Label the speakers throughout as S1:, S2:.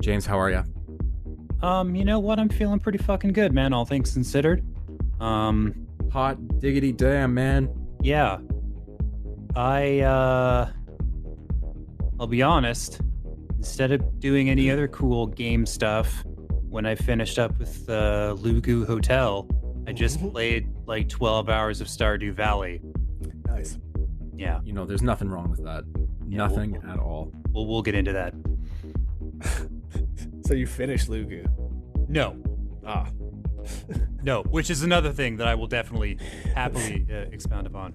S1: James, how are you?
S2: You know what? I'm feeling pretty fucking good, man, all things considered.
S1: Hot diggity damn, man.
S2: Yeah. I, I'll be honest, instead of doing any other cool game stuff, when I finished up with Lugu Hotel, I just played like 12 hours of Stardew Valley.
S3: Nice.
S2: Yeah.
S1: You know, there's nothing wrong with that.
S2: Yeah,
S1: Nothing at all.
S2: We'll get into that.
S3: So you finished Lugu?
S2: No.
S3: Ah.
S2: No, which is another thing that I will definitely happily expound upon.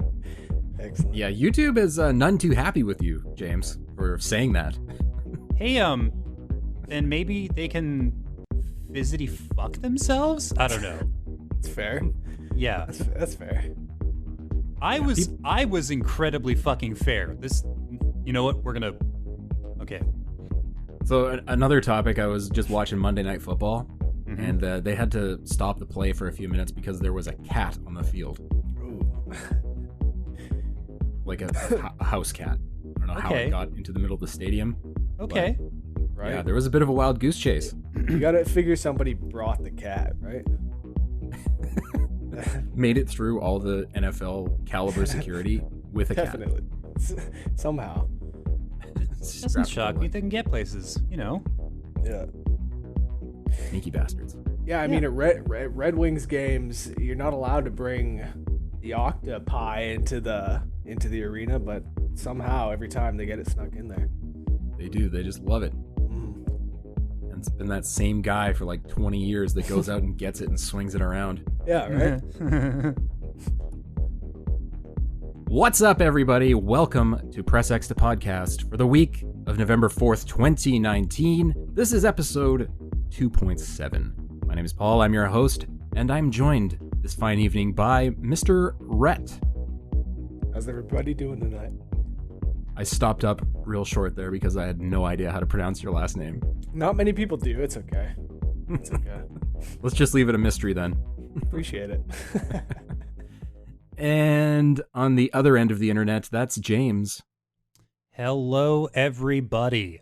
S3: Excellent.
S1: Yeah, YouTube is none too happy with you, James, for saying that.
S2: Hey, then maybe they can physically fuck themselves? I don't know.
S3: It's fair.
S2: Yeah.
S3: That's fair.
S2: I was incredibly fucking fair. You know what? Okay.
S1: So another topic, I was just watching Monday Night Football, and they had to stop the play for a few minutes because there was a cat on the field.
S3: Ooh.
S1: Like a house cat. I don't know how it got into the middle of the stadium.
S2: Okay.
S3: Right?
S1: Yeah, there was a bit of a wild goose chase.
S3: You gotta figure somebody brought the cat, right?
S1: Made it through all the NFL caliber security with a
S3: Definitely. Somehow.
S1: cat.
S2: Doesn't shock me. They can get places, you know.
S3: Yeah.
S1: Sneaky bastards.
S3: Yeah, I mean, at Red Wings games, you're not allowed to bring the octopi into the arena, but somehow every time they get it snuck in there.
S1: They do. They just love it.
S3: Mm.
S1: And it's been that same guy for like 20 years that goes out and gets it and swings it around.
S3: Yeah, right?
S1: What's up, everybody? Welcome to Press X to Podcast for the week of November 4th, 2019. This is episode 2.7. My name is Paul. I'm your host, and I'm joined this fine evening by Mr. Rhett.
S3: How's everybody doing tonight?
S1: I stopped up real short there because I had no idea how to pronounce your last name.
S3: Not many people do. It's okay. It's okay.
S1: Let's just leave it a mystery then.
S3: Appreciate it.
S1: And on the other end of the internet, that's James.
S2: Hello, everybody.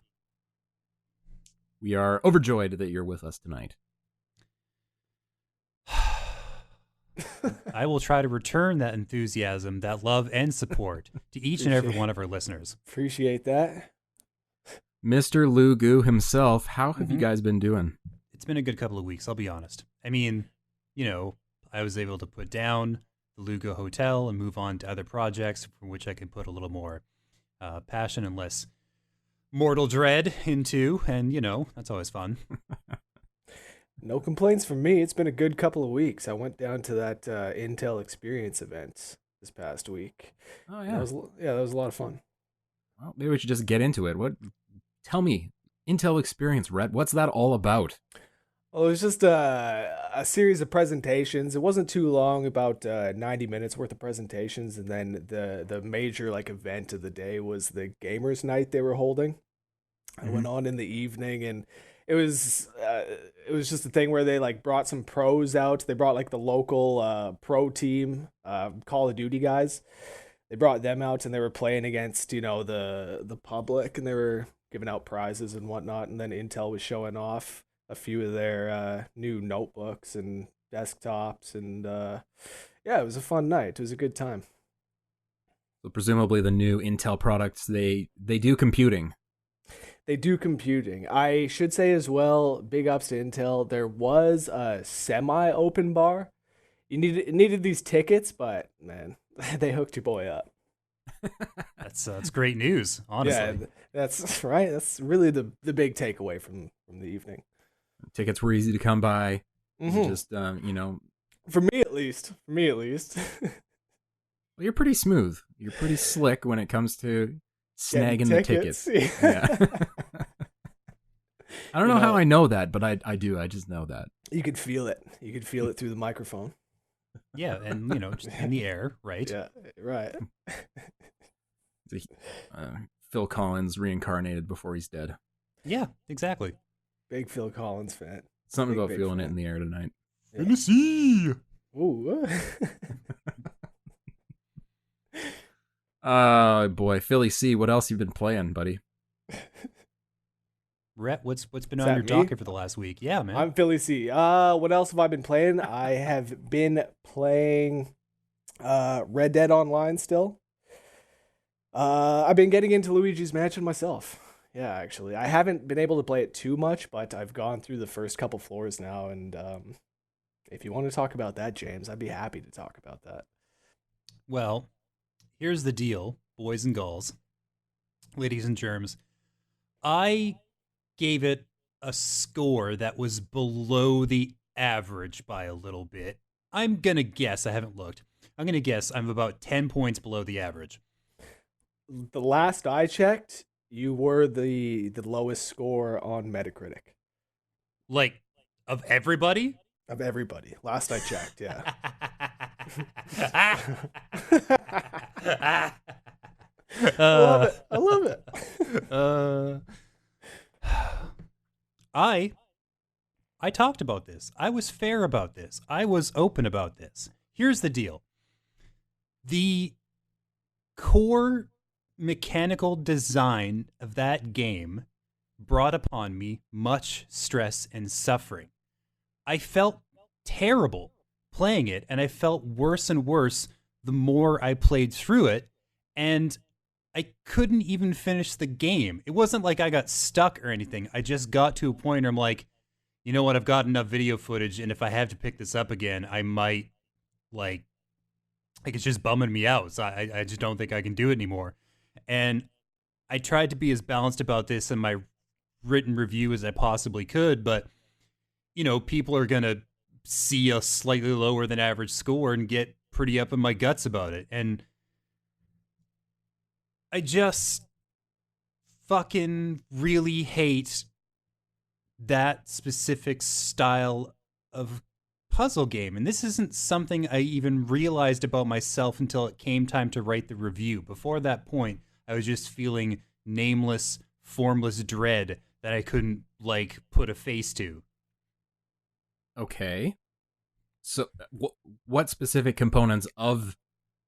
S1: We are overjoyed that you're with us tonight.
S2: I will try to return that enthusiasm, that love and support to each and every one of our listeners.
S3: Appreciate that.
S1: Mr. Lugu himself, how have you guys been doing?
S2: It's been a good couple of weeks, I'll be honest. I mean, you know, I was able to put down the Lugo Hotel and move on to other projects for which I can put a little more passion and less mortal dread into, and, you know, that's always fun.
S3: No complaints from me. It's been a good couple of weeks. I went down to that Intel Experience event this past week.
S1: Oh, yeah.
S3: That was a lot of fun.
S1: Well, maybe we should just get into it. Tell me, Intel Experience, Rhett, what's that all about?
S3: Well, it was just a series of presentations. It wasn't too long, about 90 minutes worth of presentations, and then the major event of the day was the Gamers Night they were holding. I went on in the evening, and it was just a thing where they brought some pros out. They brought the local pro team, Call of Duty guys. They brought them out, and they were playing against the public, and they were giving out prizes and whatnot. And then Intel was showing off a few of their new notebooks and desktops, and yeah, it was a fun night. It was a good time.
S1: So presumably the new Intel products, they do computing.
S3: They do computing. I should say as well, big ups to Intel. There was a semi-open bar. You needed these tickets, but man, they hooked your boy up.
S2: That's great news, honestly.
S3: Yeah, that's right. That's really the big takeaway from the evening.
S1: Tickets were easy to come by. Just
S3: For me at least.
S1: Well, you're pretty smooth. You're pretty slick when it comes to snagging the tickets. Yeah. I don't know how I know that, but I do. I just know that.
S3: You could feel it. You could feel it through the microphone.
S2: Yeah, and just in the air, right?
S3: Yeah, right.
S1: Phil Collins reincarnated before he's dead.
S2: Yeah, exactly.
S3: Big Phil Collins fan.
S1: Something about feeling it in the air tonight.
S2: Yeah. Tennessee.
S3: Ooh.
S1: Oh boy, Philly C, what else you been playing, buddy?
S2: Rhett, what's been
S3: Is
S2: on
S3: that
S2: your
S3: me?
S2: docket for the last week? Yeah, man.
S3: I'm Philly C. What else have I been playing? I have been playing Red Dead Online still. I've been getting into Luigi's Mansion myself. Yeah, actually. I haven't been able to play it too much, but I've gone through the first couple floors now, and if you want to talk about that, James, I'd be happy to talk about that.
S2: Well, here's the deal, boys and girls, ladies and germs. I gave it a score that was below the average by a little bit. I'm going to guess, I haven't looked. I'm going to guess I'm about 10 points below the average.
S3: The last I checked, you were the lowest score on Metacritic
S2: Like, of everybody?
S3: of everybody. Last I checked, yeah. I love it. I love it.
S2: I talked about this. I was fair about this. I was open about this. Here's the deal. The core mechanical design of that game brought upon me much stress and suffering. I felt terrible playing it, and I felt worse and worse the more I played through it, and I couldn't even finish the game. It wasn't like I got stuck or anything. I just got to a point where I'm like, you know what, I've got enough video footage, and if I have to pick this up again, I might, like it's just bumming me out. So I just don't think I can do it anymore. And I tried to be as balanced about this in my written review as I possibly could, but, you know, people are going to see a slightly lower than average score and get pretty up in my guts about it. And I just fucking really hate that specific style of puzzle game. And this isn't something I even realized about myself until it came time to write the review. Before that point, I was just feeling nameless, formless dread that I couldn't, like, put a face to.
S1: Okay. So, what specific components of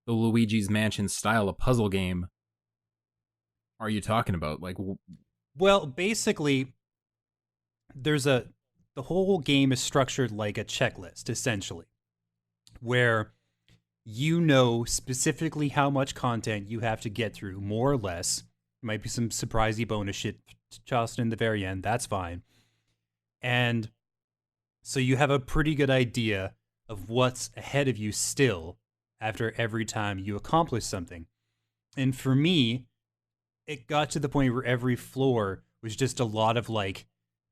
S1: the Luigi's Mansion style of puzzle game are you talking about? Like,
S2: well, basically, the whole game is structured like a checklist, essentially, where you know specifically how much content you have to get through, more or less. There might be some surprisey bonus shit tossed in the very end. That's fine. And so you have a pretty good idea of what's ahead of you still after every time you accomplish something. And for me, it got to the point where every floor was just a lot of, like,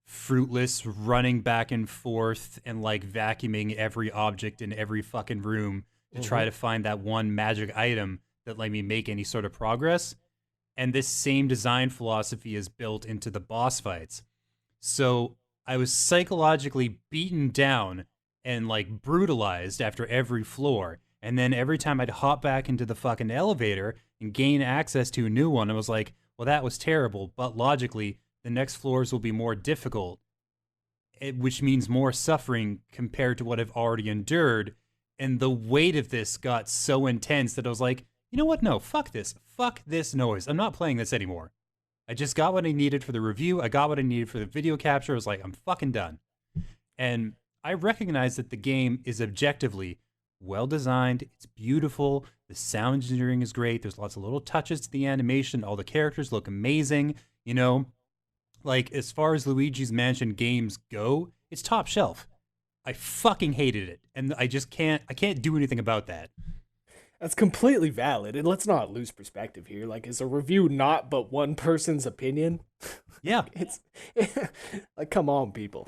S2: fruitless running back and forth and, like, vacuuming every object in every fucking room to try to find that one magic item that let me make any sort of progress. And this same design philosophy is built into the boss fights. So I was psychologically beaten down and, like, brutalized after every floor. And then every time I'd hop back into the fucking elevator and gain access to a new one, I was like, well, that was terrible. But logically, the next floors will be more difficult, which means more suffering compared to what I've already endured. And the weight of this got so intense that I was like, you know what? No, fuck this. Fuck this noise. I'm not playing this anymore. I just got what I needed for the review. I got what I needed for the video capture. I was like, I'm fucking done. And I recognize that the game is objectively well designed. It's beautiful. The sound engineering is great. There's lots of little touches to the animation. All the characters look amazing. You know, like, as far as Luigi's Mansion games go, it's top shelf. I fucking hated it. And I can't do anything about that.
S3: That's completely valid, and let's not lose perspective here. Like, is a review not but one person's opinion?
S2: Yeah.
S3: It's like, come on, people.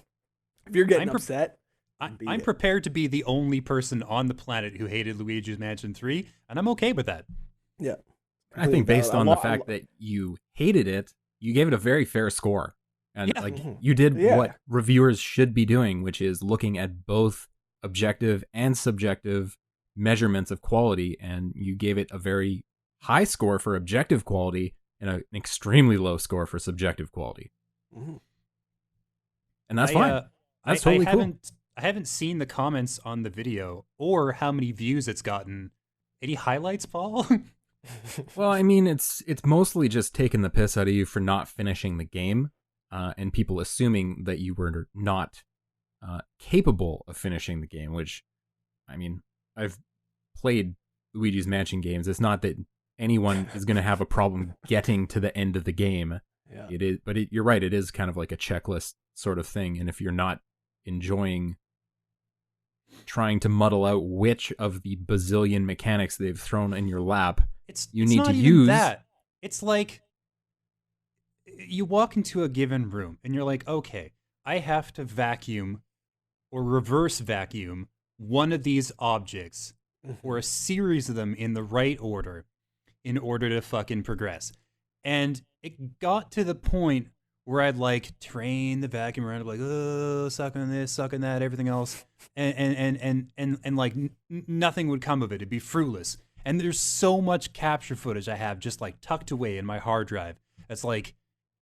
S3: If you're getting upset,
S2: I'm prepared to be the only person on the planet who hated Luigi's Mansion 3, and I'm okay with that.
S3: Yeah.
S1: I think based on the fact that you hated it, you gave it a very fair score. And you did what reviewers should be doing, which is looking at both objective and subjective measurements of quality, and you gave it a very high score for objective quality and an extremely low score for subjective quality.
S3: Mm-hmm.
S1: And that's fine. That's totally cool.
S2: I haven't seen the comments on the video or how many views it's gotten. Any highlights, Paul?
S1: Well, I mean, it's mostly just taking the piss out of you for not finishing the game. and people assuming that you were not capable of finishing the game, which, I mean, I've played Luigi's Mansion games. It's not that anyone is going to have a problem getting to the end of the game.
S3: Yeah.
S1: It is, but you're right. It is kind of like a checklist sort of thing. And if you're not enjoying trying to muddle out which of the bazillion mechanics they've thrown in your lap you need to use
S2: that. It's like you walk into a given room and you're like, okay, I have to vacuum or reverse vacuum one of these objects or a series of them in the right order in order to fucking progress. And it got to the point where I'd like train the vacuum around, like, oh, suck on this, suck on that, everything else, and like nothing would come of it. It'd be fruitless. And there's so much capture footage I have just like tucked away in my hard drive. It's like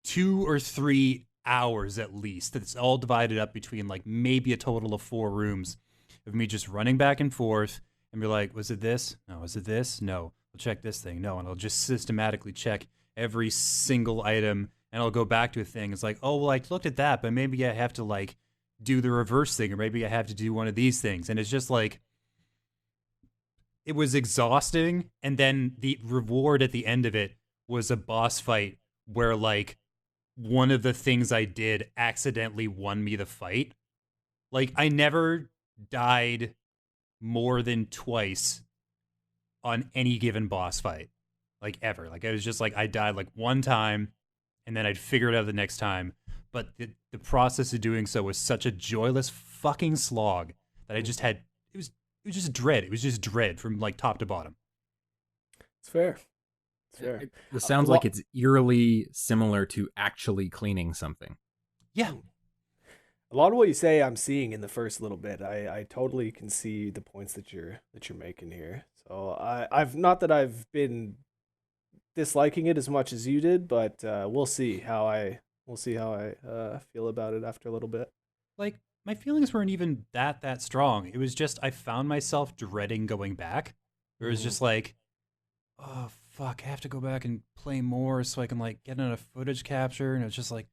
S2: 2 or 3 hours at least. That's all divided up between like maybe a total of 4 rooms of me just running back and forth and be like, was it this? No. Was it this? No. I'll check this thing. No. And I'll just systematically check every single item. And I'll go back to a thing. It's like, oh, well, I looked at that, but maybe I have to like do the reverse thing, or maybe I have to do one of these things. And it's just like, it was exhausting. And then the reward at the end of it was a boss fight where like one of the things I did accidentally won me the fight. Like I never died more than twice on any given boss fight, like ever. Like it was just like I died like one time and then I'd figure it out the next time. But the process of doing so was such a joyless fucking slog that I just had, it was just dread. It was just dread from like top to bottom.
S3: It's fair. It's fair.
S1: It sounds like it's eerily similar to actually cleaning something.
S2: Yeah.
S3: A lot of what you say I'm seeing in the first little bit. I totally can see the points that you're making here. So I've not that I've been disliking it as much as you did, but we'll see how I feel about it after a little bit.
S2: Like my feelings weren't even that strong. It was just I found myself dreading going back. It was just like, oh fuck, I have to go back and play more so I can like get enough footage capture. And it's just like,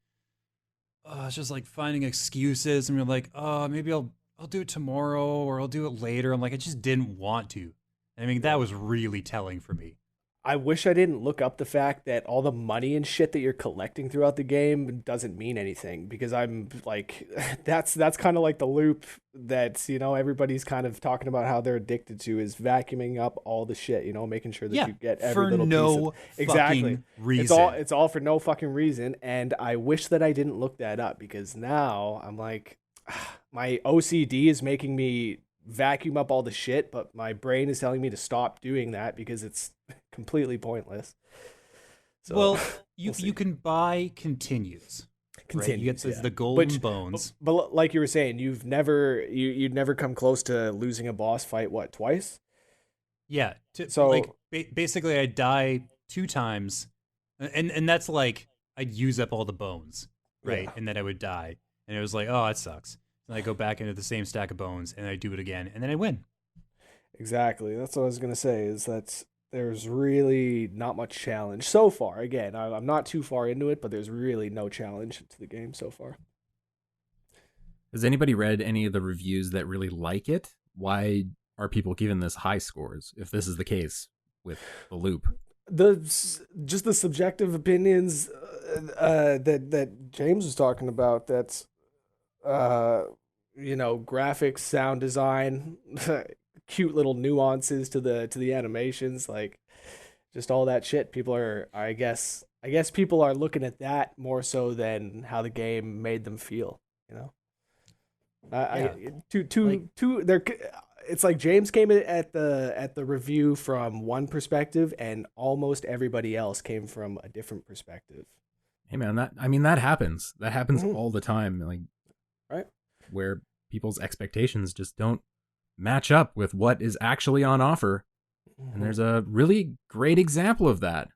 S2: oh, it's just like finding excuses. And you're like, oh, maybe I'll do it tomorrow or I'll do it later. I'm like, I just didn't want to. I mean, that was really telling for me.
S3: I wish I didn't look up the fact that all the money and shit that you're collecting throughout the game doesn't mean anything, because I'm like, that's kind of like the loop that, you know, everybody's kind of talking about how they're addicted to, is vacuuming up all the shit, you know, making sure that you get every little
S2: no
S3: piece of exactly
S2: reason.
S3: It's all for no fucking reason. And I wish that I didn't look that up, because now I'm like, my OCD is making me vacuum up all the shit, but my brain is telling me to stop doing that because it's completely pointless. So,
S2: well, you can buy continues. Right? You get the golden bones.
S3: But like you were saying, you'd never come close to losing a boss fight. What, twice?
S2: Yeah. So like basically, I die 2 times, and that's like I'd use up all the bones, right? Yeah. And then I would die, and it was like, oh, that sucks. And I go back into the same stack of bones, and I do it again, and then I win.
S3: Exactly. That's what I was gonna say. Is that there's really not much challenge so far. Again, I'm not too far into it, but there's really no challenge to the game so far.
S1: Has anybody read any of the reviews that really like it? Why are people giving this high scores if this is the case with the loop?
S3: Just the subjective opinions that James was talking about. That's you know, graphics, sound design, cute little nuances to the animations, like just all that shit. People are, I guess people are looking at that more so than how the game made them feel, you know. It's like James came in at the review from one perspective, and almost everybody else came from a different perspective.
S1: Hey man, that happens. That happens all the time. Like,
S3: right,
S1: where people's expectations just don't match up with what is actually on offer. And there's a really great example of that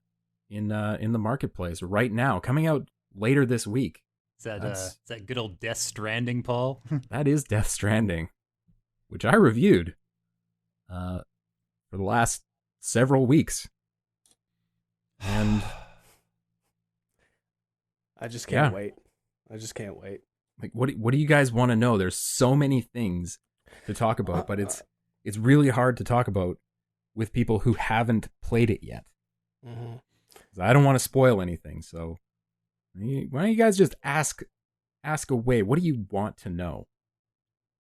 S1: in the marketplace right now, coming out later this week.
S2: Is that good old Death Stranding, Paul?
S1: That is Death Stranding, which I reviewed for the last several weeks. And
S3: I just can't wait. I just can't wait.
S1: Like, what do you guys want to know? There's so many things to talk about, but it's really hard to talk about with people who haven't played it yet.
S3: Mm-hmm.
S1: I don't want to spoil anything, so why don't you guys just ask away? What do you want to know?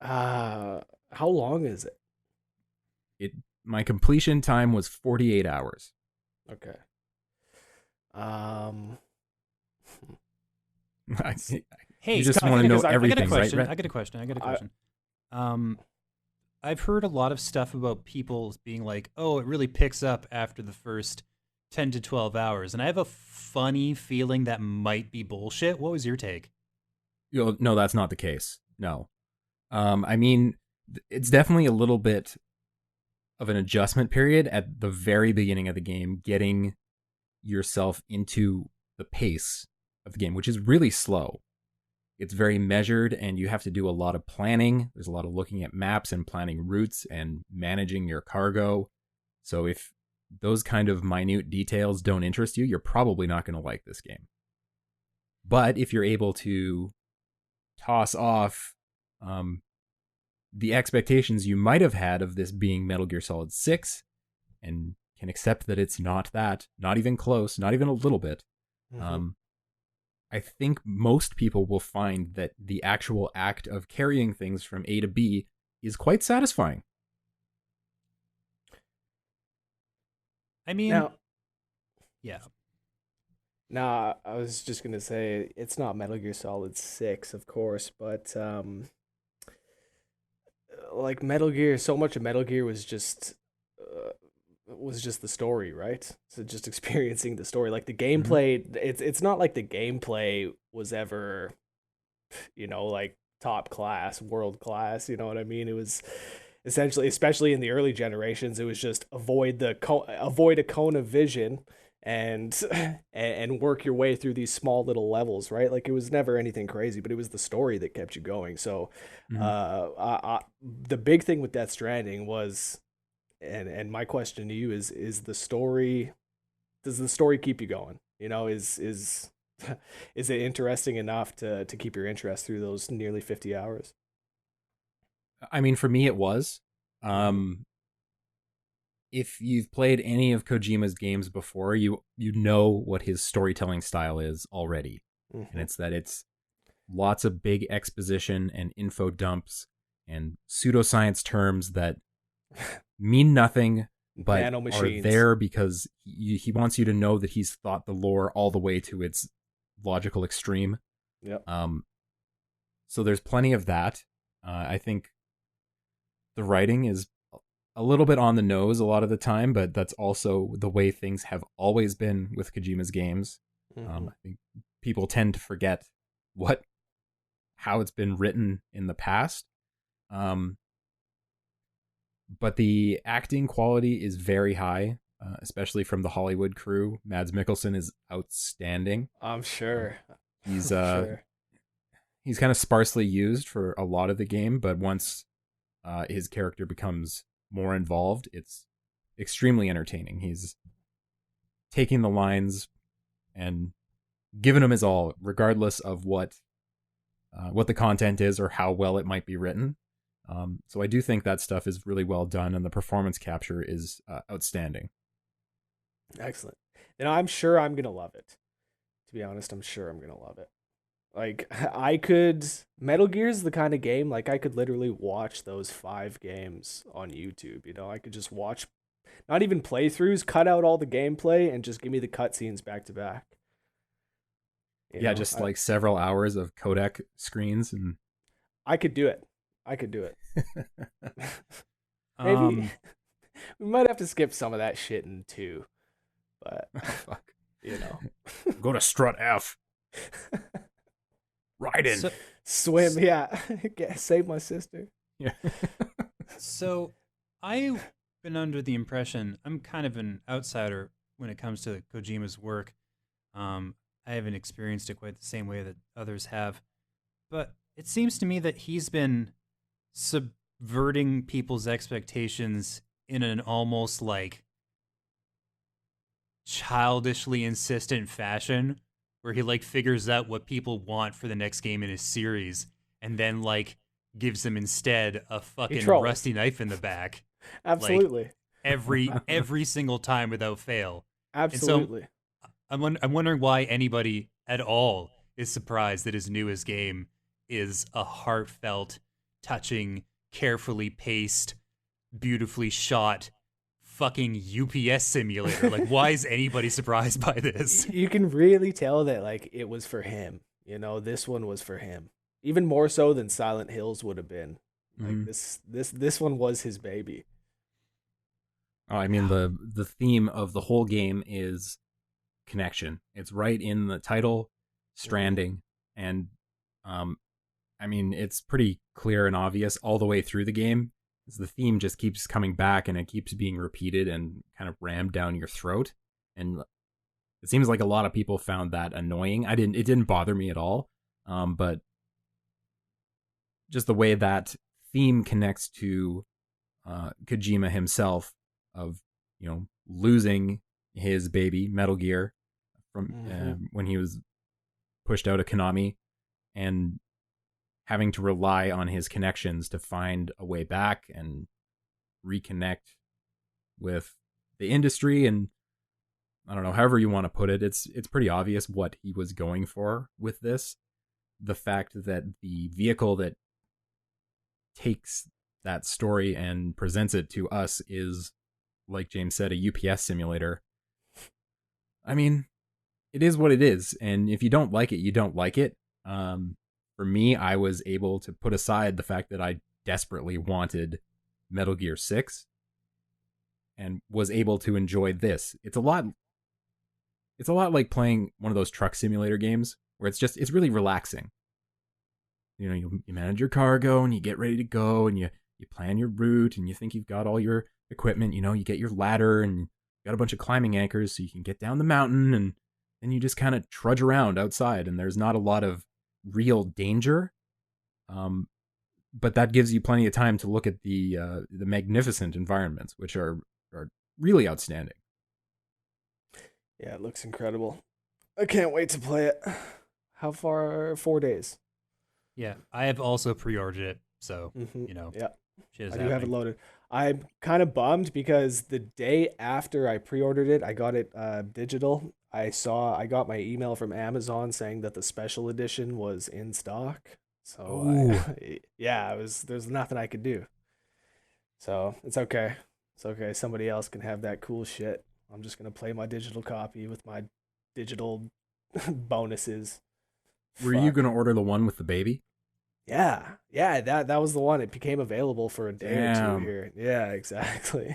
S3: How long is it?
S1: My completion time was 48 hours.
S3: Okay.
S2: Hey,
S1: you just want to know everything, right?
S2: I got a question. I've heard a lot of stuff about people being like, "Oh, it really picks up after the first 10 to 12 hours," and I have a funny feeling that might be bullshit. What was your take?
S1: No, that's not the case. No. I mean, it's definitely a little bit of an adjustment period at the very beginning of the game, getting yourself into the pace of the game, which is really slow. It's very measured, and you have to do a lot of planning. There's a lot of looking at maps and planning routes and managing your cargo. So if those kind of minute details don't interest you, you're probably not going to like this game. But if you're able to toss off the expectations you might have had of this being Metal Gear Solid 6 and can accept that it's not that, not even close, not even a little bit, I think most people will find that the actual act of carrying things from A to B is quite satisfying.
S2: I mean, yeah.
S3: Nah, I was just gonna say it's not Metal Gear Solid 6, of course, but like Metal Gear, so much of Metal Gear was just the story, right? So just experiencing the story. Like the gameplay, it's not like the gameplay was ever, like top class, world class. You know what I mean? It was essentially, especially in the early generations, it was just avoid a cone of vision and work your way through these small little levels, right? Like it was never anything crazy, but it was the story that kept you going. So the big thing with Death Stranding was, and my question to you is the story, does the story keep you going? Is is it interesting enough to keep your interest through those nearly 50 hours?
S1: I mean, for me, it was. If you've played any of Kojima's games before, you know what his storytelling style is already. And it's lots of big exposition and info dumps and pseudoscience terms that mean nothing, but are there because he wants you to know that he's thought the lore all the way to its logical extreme.
S3: Yep.
S1: So there's plenty of that. I think the writing is a little bit on the nose a lot of the time, but that's also the way things have always been with Kojima's games. I think people tend to forget how it's been written in the past. But the acting quality is very high, especially from the Hollywood crew. Mads Mikkelsen is outstanding.
S3: I'm sure.
S1: He's kind of sparsely used for a lot of the game, but once his character becomes more involved, it's extremely entertaining. He's taking the lines and giving them his all, regardless of what the content is or how well it might be written. So I do think that stuff is really well done, and the performance capture is outstanding.
S3: Excellent. And I'm sure I'm going to love it. To be honest, I'm sure I'm going to love it. Like, Metal Gear's the kind of game, like, I could literally watch those 5 games on YouTube, I could just watch, not even playthroughs, cut out all the gameplay, and just give me the cutscenes back to back.
S1: Just like several hours of codec screens, and
S3: I could do it. Maybe we might have to skip some of that shit in 2, but
S1: fuck.
S3: Go
S1: to strut F. Ride in.
S3: Swim, save my sister.
S1: Yeah.
S2: So I've been under the impression, I'm kind of an outsider when it comes to Kojima's work. I haven't experienced it quite the same way that others have, but it seems to me that he's been subverting people's expectations in an almost like childishly insistent fashion where he like figures out what people want for the next game in his series, and then like gives them instead a fucking
S3: trolls.
S2: rusty knife in the back.
S3: Absolutely.
S2: Like, every single time without fail.
S3: Absolutely.
S2: And so I'm wondering why anybody at all is surprised that his newest game is a heartfelt, touching, carefully paced, beautifully shot fucking UPS simulator. Like, why is anybody surprised by this?
S3: You can really tell that like it was for him. You know, this one was for him. Even more so than Silent Hills would have been. Like this one was his baby.
S1: Oh, I mean the theme of the whole game is connection. It's right in the title, Stranding, and I mean it's pretty clear and obvious all the way through the game. The theme just keeps coming back and it keeps being repeated and kind of rammed down your throat. And it seems like a lot of people found that annoying. It didn't bother me at all. But just the way that theme connects to Kojima himself of, you know, losing his baby Metal Gear from when he was pushed out of Konami and having to rely on his connections to find a way back and reconnect with the industry. And I don't know, however you want to put it, it's pretty obvious what he was going for with this. The fact that the vehicle that takes that story and presents it to us is, like James said, a UPS simulator. I mean, it is what it is. And if you don't like it, you don't like it. For me, I was able to put aside the fact that I desperately wanted Metal Gear 6 and was able to enjoy this. It's a lot like playing one of those truck simulator games where it's really relaxing. You know, you manage your cargo and you get ready to go and you plan your route and you think you've got all your equipment. You know, you get your ladder and you got a bunch of climbing anchors so you can get down the mountain, and then you just kind of trudge around outside and there's not a lot of real danger, but that gives you plenty of time to look at the magnificent environments, which are really outstanding.
S3: Yeah, it looks incredible. I can't wait to play it. How far? 4 days.
S2: Yeah, I have also pre-ordered it, so you know,
S3: yeah,
S2: shit is
S3: I do have it
S2: happening.
S3: loaded. I'm kind of bummed because the day after I pre-ordered it, I got it digital. I got my email from Amazon saying that the special edition was in stock. So there's nothing I could do. So it's okay. It's okay. Somebody else can have that cool shit. I'm just gonna play my digital copy with my digital bonuses.
S1: Were you gonna order the one with the baby?
S3: Yeah, that was the one. It became available for a day or
S1: Damn.
S3: two here. Yeah, exactly.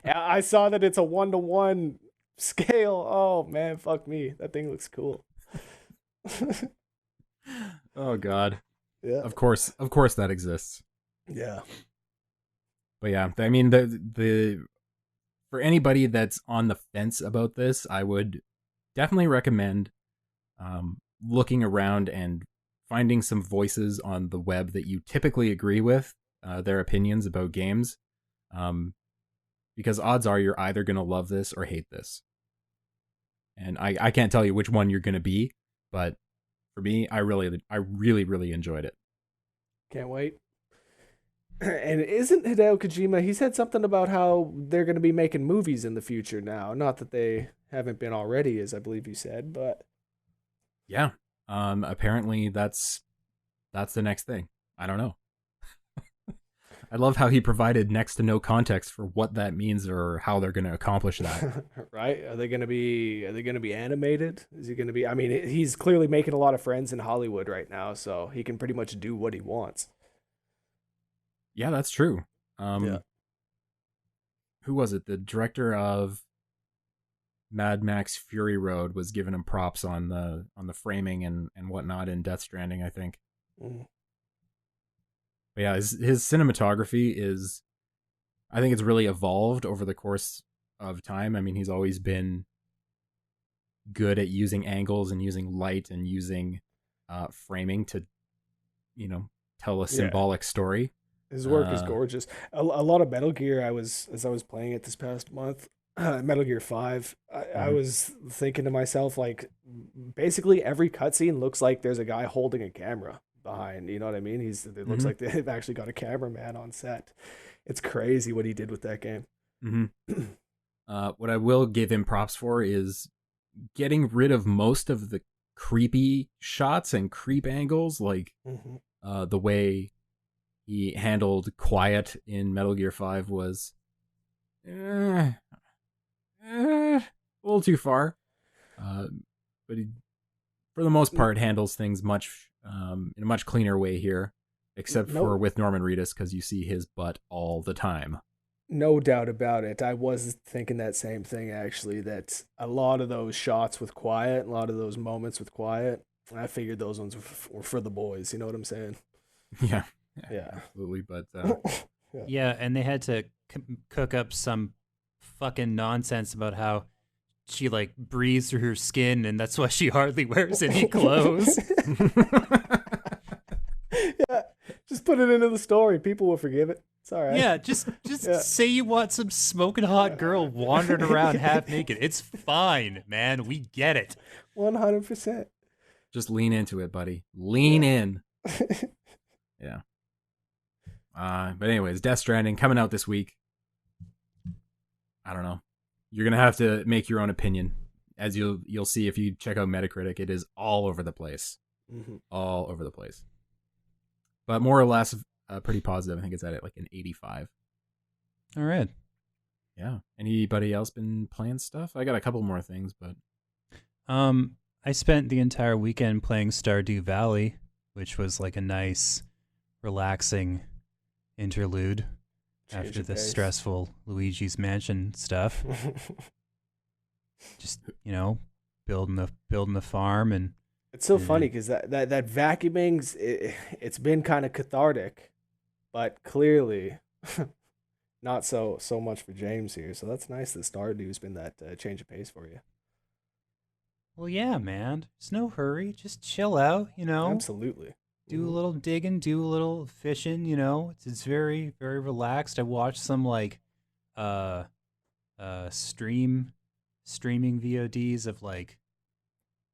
S3: I saw that it's a 1-to-1 scale. Oh man, fuck me. That thing looks cool.
S1: Oh God.
S3: Yeah.
S1: Of course that exists.
S3: Yeah.
S1: But yeah, I mean the for anybody that's on the fence about this, I would definitely recommend looking around and finding some voices on the web that you typically agree with, their opinions about games, because odds are you're either going to love this or hate this. And I can't tell you which one you're going to be, but for me, I really enjoyed it.
S3: Can't wait. And isn't Hideo Kojima, he said something about how they're going to be making movies in the future now. Not that they haven't been already, as I believe you said, but
S1: Yeah. Apparently that's the next thing. I don't know. I love how he provided next to no context for what that means or how they're going to accomplish that.
S3: Right? Are they going to be animated? Is he going to be, I mean, he's clearly making a lot of friends in Hollywood right now, so he can pretty much do what he wants.
S1: Yeah, that's true.
S3: Yeah.
S1: Who was it? The director of Mad Max Fury Road was giving him props on the framing and whatnot in Death Stranding, I think.
S3: Mm.
S1: But yeah, his cinematography is, I think it's really evolved over the course of time. I mean, he's always been good at using angles and using light and using framing to, you know, tell a symbolic story.
S3: His work is gorgeous. A lot of Metal Gear, as I was playing it this past month, Metal Gear 5, I
S1: Mhm.
S3: was thinking to myself, like, basically every cutscene looks like there's a guy holding a camera behind. You know what I mean? It looks
S1: Mhm.
S3: like they've actually got a cameraman on set. It's crazy what he did with that game.
S1: Mhm. What I will give him props for is getting rid of most of the creepy shots and creep angles, like
S3: Hmm.
S1: the way he handled quiet in Metal Gear 5 was a little too far. Uh, but he, for the most part, handles things much in a much cleaner way here, except for
S3: No,
S1: with Norman Reedus because you see his butt all the time.
S3: no doubt about it. I was thinking that same thing actually. That a lot of those shots with quiet, a lot of those moments with quiet, I figured those ones were for the boys. You know what I'm saying?
S1: Yeah,
S3: Yeah.
S1: absolutely. But
S3: Yeah.
S2: Yeah, and they had to cook up some fucking nonsense about how she like breathes through her skin, and that's why she hardly wears any clothes.
S3: Yeah. Just put it into the story. People will forgive it. It's all right.
S2: Yeah, just
S3: Yeah.
S2: say you want some smoking hot girl wandering around half naked. It's fine, man. We get it.
S3: 100%.
S1: just lean into it, buddy. Lean
S3: Yeah.
S1: in. Yeah. But anyways, Death Stranding coming out this week. I don't know. You're gonna have to make your own opinion, as you'll see if you check out Metacritic. It is all over the place,
S3: Hmm.
S1: all over the place. But more or less, pretty positive. I think it's at like an 85.
S2: All right.
S1: Yeah. Anybody else been playing stuff? I got a couple more things, but
S2: I spent the entire weekend playing Stardew Valley, which was like a nice, relaxing interlude
S3: Change
S2: after
S3: of
S2: the
S3: pace.
S2: stressful Luigi's Mansion stuff. Just building the farm and
S3: It's so
S2: and
S3: funny because that vacuuming's it's been kind of cathartic, but clearly not so much for James here. So that's nice that Stardew's been that change of pace for you.
S2: well, yeah, man. There's no hurry. Just chill out.
S3: Absolutely.
S2: Do a
S3: Hmm.
S2: little digging, do a little fishing. It's very very relaxed. I watched some like uh streaming VODs of like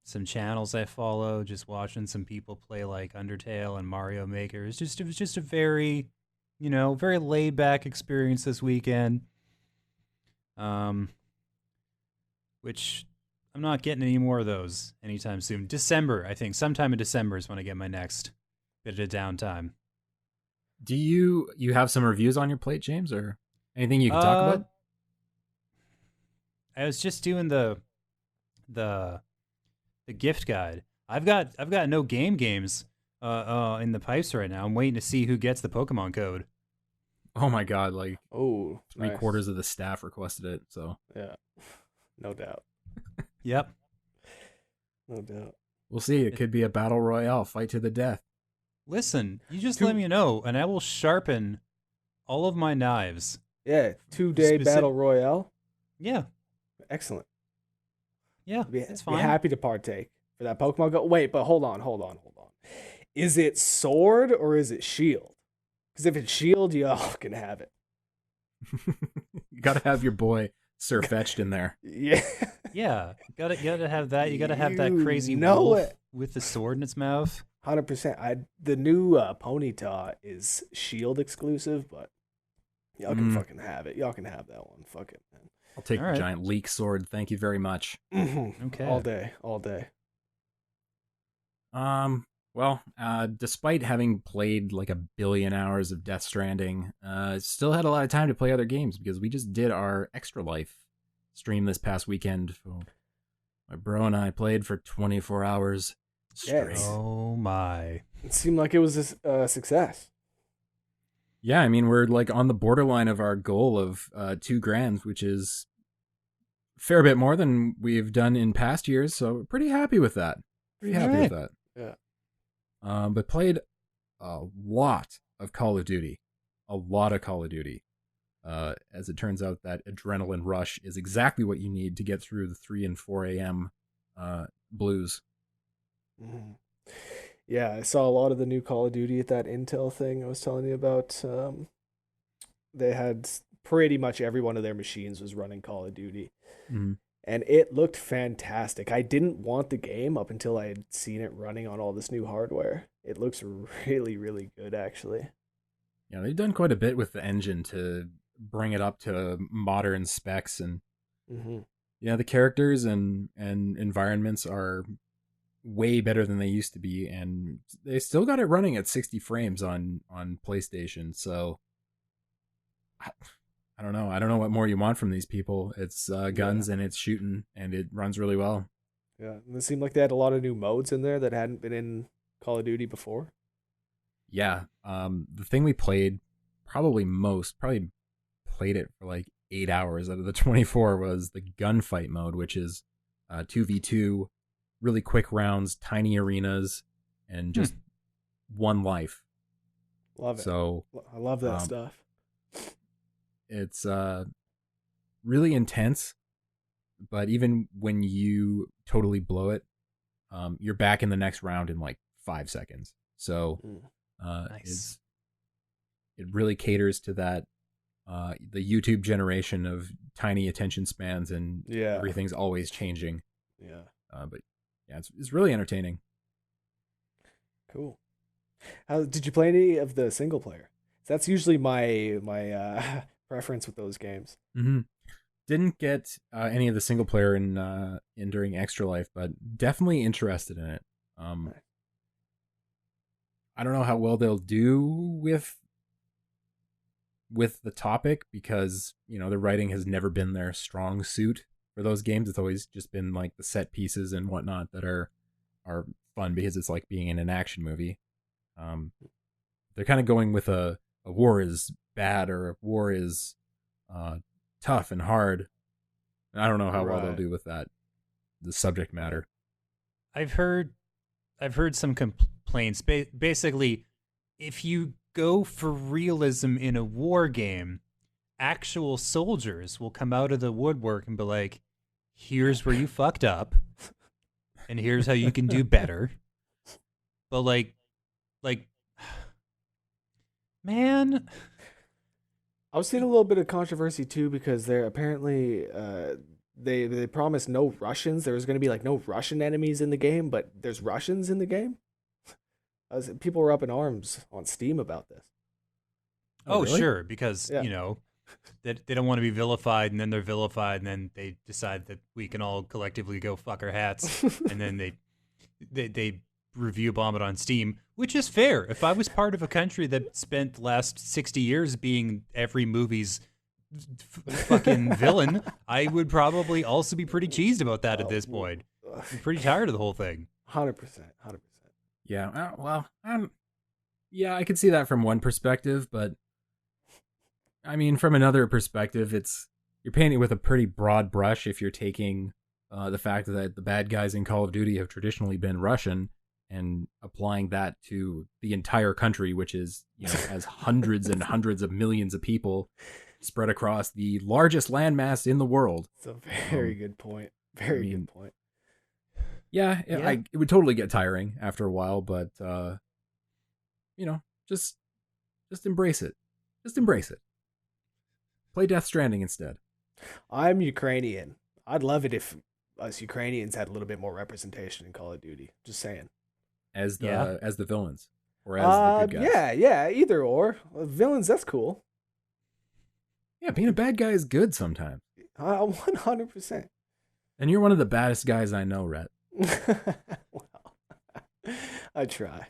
S2: some channels I follow, just watching some people play like Undertale and Mario Maker. It was just a very, very laid back experience this weekend. Um, which I'm not getting any more of those anytime soon. December, I think, sometime in December is when I get my next bit of downtime.
S1: do you have some reviews on your plate, James, or anything you can talk
S2: Uh,
S1: about?
S2: I was just doing the the gift guide. I've got no games in the pipes right now. I'm waiting to see who gets the Pokemon code.
S1: Oh my god, like
S3: Oh,
S1: three
S3: nice.
S1: quarters of the staff requested it, so
S3: Yeah, no doubt,
S2: Yep.
S3: no doubt.
S1: we'll see. It
S2: It,
S1: could be a battle royale, fight to the death.
S2: listen, you just let
S3: Two,
S2: me know, and I will sharpen all of my knives.
S3: yeah, 2 day battle
S2: Specific.
S3: royale.
S2: Yeah,
S3: Excellent.
S2: yeah,
S3: Be
S2: it's
S3: be
S2: fine.
S3: happy to partake for that Pokemon Go. Wait, but hold on. Is it sword or is it shield? Because if it's shield, y'all can have it.
S1: You gotta have your boy Sir Fetched in there.
S3: Yeah.
S2: Yeah, gotta have that. You gotta have that
S3: You
S2: crazy
S3: know
S2: wolf
S3: it.
S2: with the sword in its mouth.
S3: 100%. The new Ponyta is Shield exclusive, but y'all can
S1: Mm,
S3: fucking have it. Y'all can have that one. Fuck it,
S1: I'll take
S2: All
S1: the
S2: right.
S1: giant leek sword. Thank you very much.
S3: man. All
S2: Okay.
S3: day, all day.
S1: Well, despite having played like a billion hours of Death Stranding, still had a lot of time to play other games because we just did our Extra Life stream this past weekend. So my bro and I played for 24 hours straight.
S3: Yes.
S2: Oh my.
S3: It seemed like it was a success.
S1: Yeah, I mean, we're like on the borderline of our goal of 2 grand, which is a fair bit more than we've done in past years. So we're pretty happy with that. Pretty
S2: All
S1: happy with
S2: right.
S1: that.
S3: Yeah.
S1: But played a lot of Call of Duty. A lot of Call of Duty. As it turns out, that adrenaline rush is exactly what you need to get through the 3 and 4 a.m. Blues.
S3: Mhm. Yeah, I saw a lot of the new Call of Duty at that Intel thing I was telling you about. They had pretty much every one of their machines was running Call of Duty.
S1: Mhm.
S3: And it looked fantastic. I didn't want the game up until I had seen it running on all this new hardware. It looks really, really good, actually.
S1: Yeah, they've done quite a bit with the engine to bring it up to modern specs, and
S3: Mm-hmm.
S1: yeah, the characters and environments are way better than they used to be, and they still got it running at 60 frames on PlayStation. So I don't know. I don't know what more you want from these people. It's guns and it's shooting, and it runs really well.
S3: Yeah, and it seemed like they had a lot of new modes in there that hadn't been in Call of Duty before.
S1: Yeah, the thing we played probably played it for like 8 hours out of the 24 was the gunfight mode, which is 2v2, really quick rounds, tiny arenas, and just one life.
S3: Love it.
S1: So
S3: I love that stuff.
S1: It's really intense, but even when you totally blow it, you're back in the next round in like 5 seconds. So
S2: Nice.
S1: it really caters to that the YouTube generation of tiny attention spans, and everything's always changing.
S3: Yeah.
S1: But yeah, it's really entertaining.
S3: Cool. How did you play any of the single player? That's usually my preference with those games.
S1: Mm-hmm. Didn't get any of the single player in during Extra Life, but definitely interested in it.
S3: Nice.
S1: I don't know how well they'll do with the topic, because the writing has never been their strong suit for those games. It's always just been like the set pieces and whatnot that are fun, because it's like being in an action movie. They're kind of going with a war is bad, or a war is tough and hard. And I don't know how well they'll do with that, the subject matter.
S2: I've heard some complaints. Basically, if you go for realism in a war game, actual soldiers will come out of the woodwork and be like, here's where you fucked up, and here's how you can do better. But like man,
S3: I was seeing a little bit of controversy too, because they're apparently they promised no Russians. There was going to be like no Russian enemies in the game, but there's Russians in the game. People were up in arms on Steam about this.
S2: Oh,
S1: really?
S2: Sure, because they don't want to be vilified, and then they're vilified, and then they decide that we can all collectively go fuck our hats, and then they review bomb it on Steam, which is fair. If I was part of a country that spent the last 60 years being every movie's fucking villain, I would probably also be pretty cheesed about that at this point. I'm pretty tired of the whole thing.
S3: 100%.
S1: Yeah, yeah, I could see that from one perspective, but I mean, from another perspective, you're painting with a pretty broad brush if you're taking the fact that the bad guys in Call of Duty have traditionally been Russian, and applying that to the entire country, which is has hundreds and hundreds of millions of people spread across the largest landmass in the world.
S3: It's a very good point. Good point.
S1: Yeah, it would totally get tiring after a while, but just embrace it. Just embrace it. Play Death Stranding instead.
S3: I'm Ukrainian. I'd love it if us Ukrainians had a little bit more representation in Call of Duty. Just saying.
S1: As the villains, or as the good guys.
S3: Yeah, either or. Villains, that's cool.
S1: Yeah, being a bad guy is good sometimes.
S3: 100%.
S1: And you're one of the baddest guys I know, Rhett.
S3: Well, I try.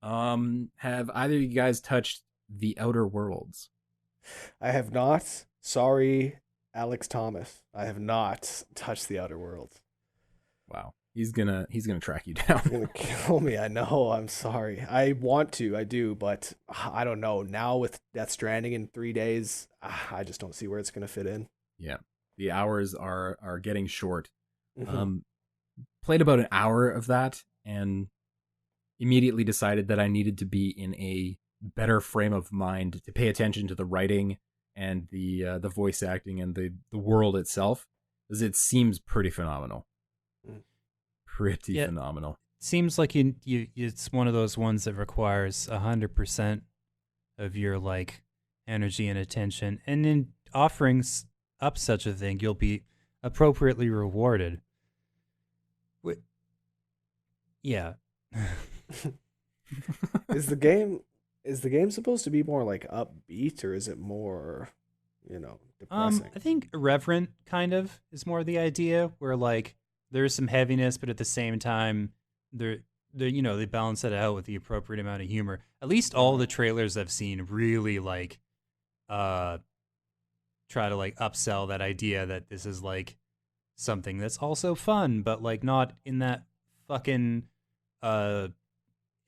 S1: Have either of you guys touched The Outer Worlds?
S3: I have not. Sorry, Alex Thomas. I have not touched The Outer Worlds.
S1: Wow. He's gonna track you down.
S3: He's gonna kill me. I know. I'm sorry. I want to. I do, but I don't know. Now with Death Stranding in 3 days, I just don't see where it's gonna fit in.
S1: Yeah, the hours are getting short.
S3: Mm-hmm.
S1: Played about an hour of that, and immediately decided that I needed to be in a better frame of mind to pay attention to the writing and the voice acting and the world itself, because it seems pretty phenomenal. Pretty phenomenal.
S2: Seems like it's one of those ones that requires 100% of your energy and attention, and in offering up such a thing, you'll be appropriately rewarded. Yeah.
S3: Is the game supposed to be more like upbeat, or is it more, depressing?
S2: I think irreverent kind of is more the idea, where like there's some heaviness, but at the same time, they balance it out with the appropriate amount of humor. At least all the trailers I've seen really like try to like upsell that idea that this is like something that's also fun, but like not in that fucking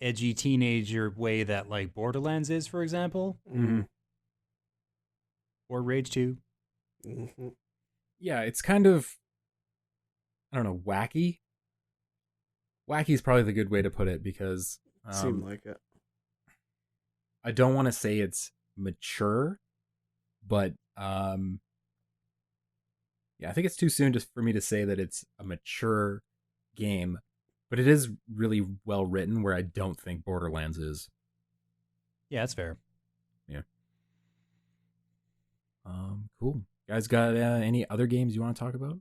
S2: edgy teenager way that like Borderlands is, for example.
S3: Mm-hmm.
S2: Or Rage 2.
S3: Mm-hmm.
S1: Yeah, it's kind of, I don't know, wacky. Wacky is probably the good way to put it, because
S3: Seemed like it.
S1: I don't want to say it's mature, but yeah, I think it's too soon for me to say that it's a mature game, but it is really well written, where I don't think Borderlands is.
S2: Yeah, that's fair.
S1: Yeah. Cool. Guys, got any other games you want to talk about?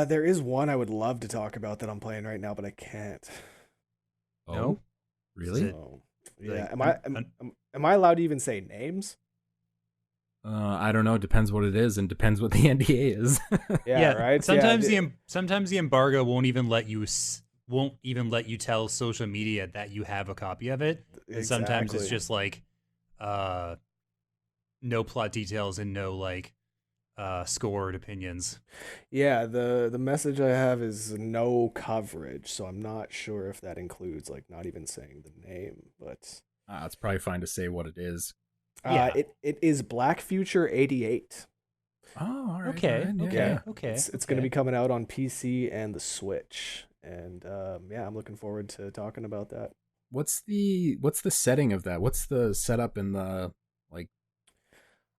S3: There is one I would love to talk about that I'm playing right now, but I can't.
S1: Oh,
S2: No?
S1: really?
S3: So, yeah.
S2: Like,
S3: Am I allowed to even say names?
S1: I don't know. Depends what it is, and depends what the NDA is.
S3: Yeah, right.
S2: Sometimes
S3: yeah,
S2: sometimes the embargo won't even let you tell social media that you have a copy of it. And sometimes it's
S3: exactly.
S2: just like no plot details and no like scored opinions.
S3: Yeah, the message I have is no coverage, so I'm not sure if that includes like not even saying the name, but
S1: It's probably fine to say what it is.
S2: Yeah.
S3: it is Black Future 88.
S1: Oh, all right.
S2: Okay,
S1: all right,
S2: okay.
S1: yeah.
S2: Okay.
S3: It's going to be coming out on PC and the Switch, and yeah, I'm looking forward to talking about that.
S1: What's the setting of that? What's the setup and the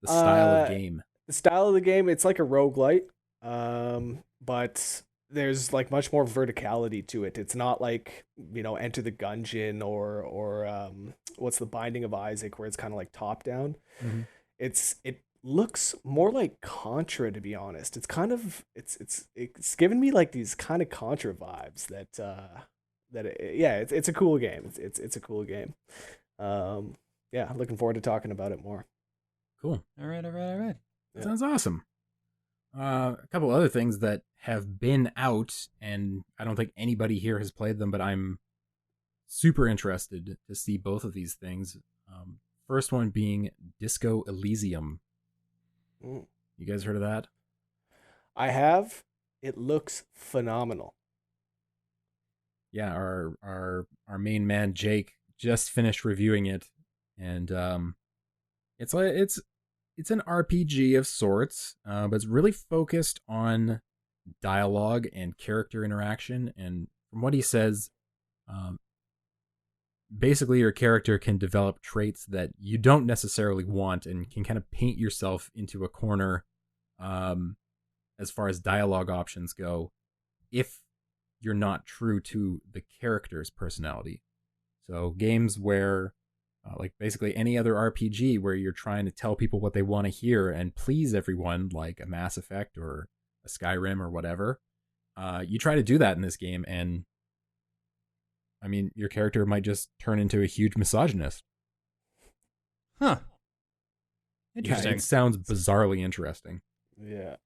S1: style of game?
S3: The style of the game, it's like a roguelite, but there's like much more verticality to it. It's not like, Enter the Gungeon or what's the Binding of Isaac, where it's kind of like top down.
S1: Mm-hmm.
S3: It looks more like Contra, to be honest. It's kind of it's given me like these kind of Contra vibes it's a cool game. It's a cool game. Yeah, looking forward to talking about it more.
S1: Cool.
S2: All right.
S1: That sounds awesome. A couple other things that have been out, and I don't think anybody here has played them, but I'm super interested to see both of these things. First one being Disco Elysium.
S3: Mm.
S1: You guys heard of that?
S3: I have. It looks phenomenal.
S1: Yeah, our main man Jake just finished reviewing it, and it's an RPG of sorts, but it's really focused on dialogue and character interaction. And from what he says, basically your character can develop traits that you don't necessarily want, and can kind of paint yourself into a corner as far as dialogue options go, if you're not true to the character's personality. So games where like basically any other RPG where you're trying to tell people what they want to hear and please everyone, like a Mass Effect or a Skyrim or whatever, you try to do that in this game, and I mean, your character might just turn into a huge misogynist.
S2: Huh.
S1: Interesting. Yeah, it sounds bizarrely interesting.
S3: Yeah.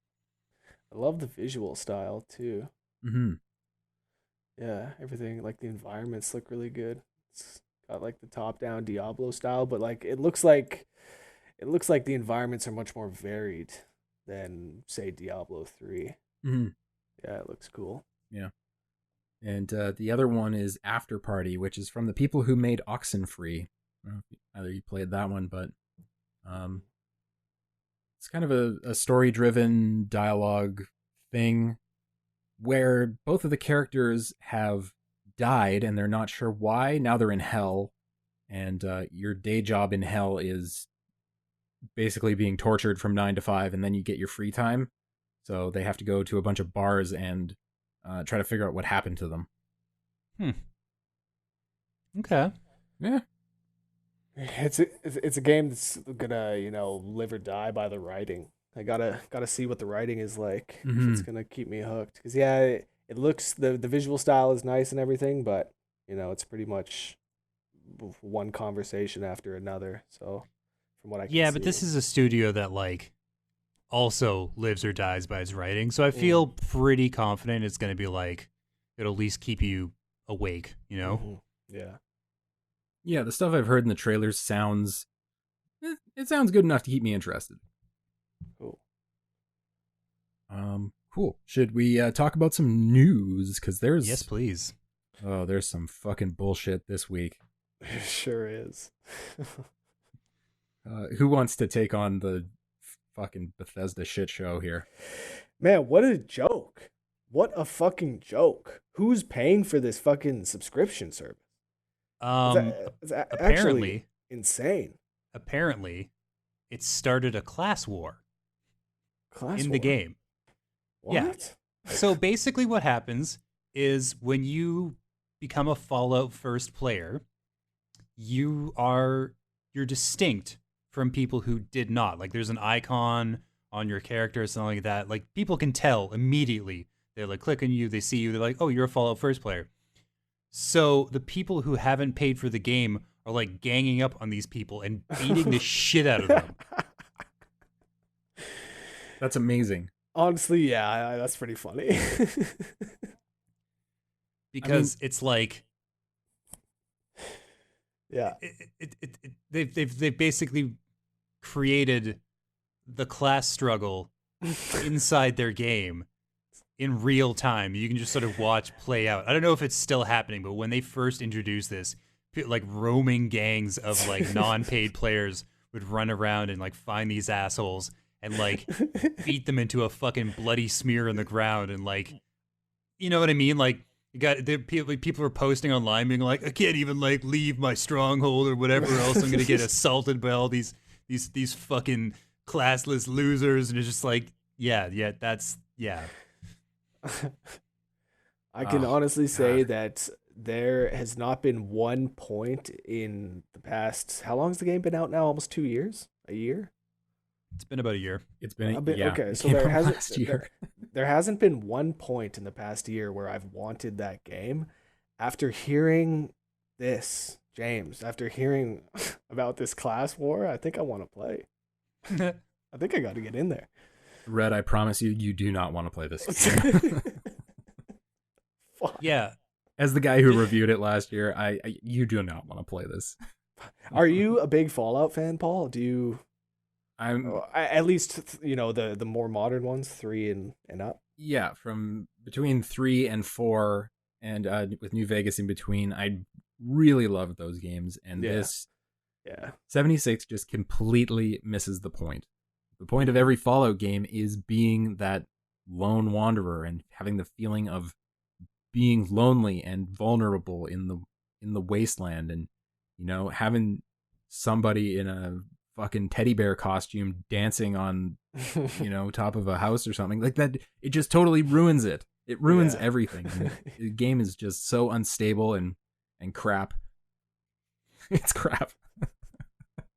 S3: I love the visual style too.
S1: Mm-hmm.
S3: Yeah, everything, like the environments look really good. It's got like the top-down Diablo style, but like it looks like the environments are much more varied than, say, Diablo 3.
S1: Mm-hmm.
S3: Yeah, it looks cool.
S1: Yeah. And the other one is After Party, which is from the people who made Oxenfree. I don't know if either you played that one, but it's kind of a story-driven dialogue thing where both of the characters have died and they're not sure why. Now they're in hell, and your day job in hell is basically being tortured from 9 to 5, and then you get your free time. So they have to go to a bunch of bars and try to figure out what happened to them.
S2: Okay.
S1: Yeah.
S3: It's a game that's gonna live or die by the writing. I gotta see what the writing is like if it's gonna keep me hooked. Because yeah, it looks the visual style is nice and everything, but it's pretty much one conversation after another. So from what I can
S2: Yeah,
S3: see,
S2: but this is a studio that like also lives or dies by its writing. So I feel pretty confident it's going to be like it'll at least keep you awake, you know?
S3: Yeah.
S1: Yeah, the stuff I've heard in the trailers sounds it sounds good enough to keep me interested.
S3: Cool.
S1: Cool. Should we talk about some news? Because there's
S2: Yes, please.
S1: Oh, there's some fucking bullshit this week.
S3: It sure is.
S1: Who wants to take on the fucking Bethesda shit show here?
S3: Man, what a joke. What a fucking joke. Who's paying for this fucking subscription service? It's actually
S2: Apparently,
S3: insane.
S2: apparently, it started a class war
S3: Class
S2: in
S3: war.
S2: the game.
S3: What?
S2: Yeah. So basically what happens is when you become a Fallout first player, you're distinct from people who did not. Like there's an icon on your character or something like that. Like people can tell immediately. They like click on you, they see you, they're like, "Oh, you're a Fallout first player." So the people who haven't paid for the game are like ganging up on these people and beating the shit out of them.
S1: That's amazing.
S3: Honestly, yeah, that's pretty funny.
S2: Because it's like
S3: yeah.
S2: They've basically created the class struggle inside their game in real time. You can just sort of watch play out. I don't know if it's still happening, but when they first introduced this, like roaming gangs of like non-paid players would run around and like find these assholes and like beat them into a fucking bloody smear in the ground and like, you know what I mean? Like you got people are posting online being like, I can't even like leave my stronghold or whatever else. I'm gonna get assaulted by all these fucking classless losers, and it's just like, yeah, that's.
S3: I can honestly say that there has not been one point in the past. How long has the game been out now? Almost 2 years? A year?
S2: It's been about a year.
S1: It's been
S3: okay. So there hasn't been one point in the past year where I've wanted that game. After hearing this, James, after hearing about this class war, I think I want to play. I think I got to get in there.
S1: Rhett, I promise you do not want to play this game.
S2: Yeah.
S1: As the guy who reviewed it last year, you do not want to play this.
S3: Are you a big Fallout fan, Paul? Do you?
S1: I'm
S3: at least the more modern ones, 3 and up.
S1: Yeah, from between 3 and 4, and with New Vegas in between. I really loved those games, and this 76 just completely misses the point. The point of every Fallout game is being that lone wanderer and having the feeling of being lonely and vulnerable in the wasteland, and having somebody in a fucking teddy bear costume dancing on top of a house or something like that. It just totally ruins it. It ruins everything. The game is just so unstable and crap. It's crap.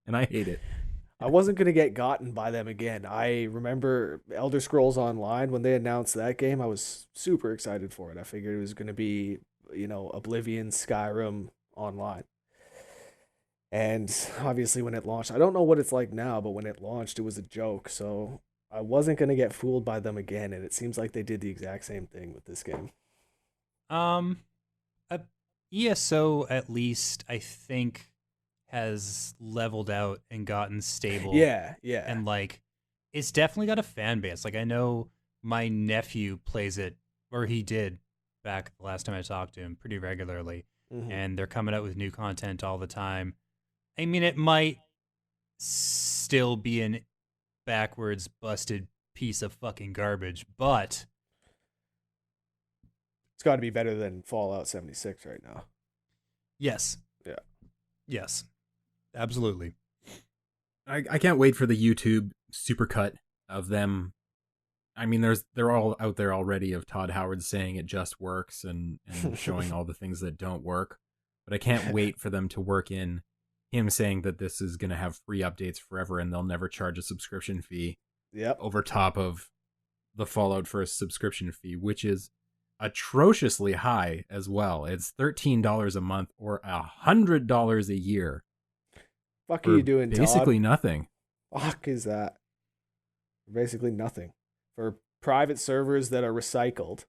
S1: And I hate it.
S3: I wasn't going to get gotten by them again. I remember Elder Scrolls Online, when they announced that game, I was super excited for it. I figured it was going to be, Oblivion, Skyrim online. And obviously when it launched, I don't know what it's like now, but when it launched, it was a joke. So I wasn't going to get fooled by them again. And it seems like they did the exact same thing with this game.
S2: ESO, at least, I think, has leveled out and gotten stable.
S3: Yeah.
S2: And like, it's definitely got a fan base. Like, I know my nephew plays it, or he did back the last time I talked to him, pretty regularly. Mm-hmm. And they're coming out with new content all the time. I mean, it might still be an backwards, busted piece of fucking garbage, but
S3: it's got to be better than Fallout 76 right now.
S2: Yes.
S3: Yeah.
S2: Yes. Absolutely.
S1: I can't wait for the YouTube supercut of them. I mean, they're all out there already of Todd Howard saying it just works and showing all the things that don't work. But I can't wait for them to work in him saying that this is going to have free updates forever and they'll never charge a subscription fee over top of the Fallout First subscription fee, which is atrociously high as well. It's $13 a month or $100 a year.
S3: Fuck are you doing,
S1: basically
S3: Todd?
S1: Nothing.
S3: Fuck is that? Basically nothing for private servers that are recycled.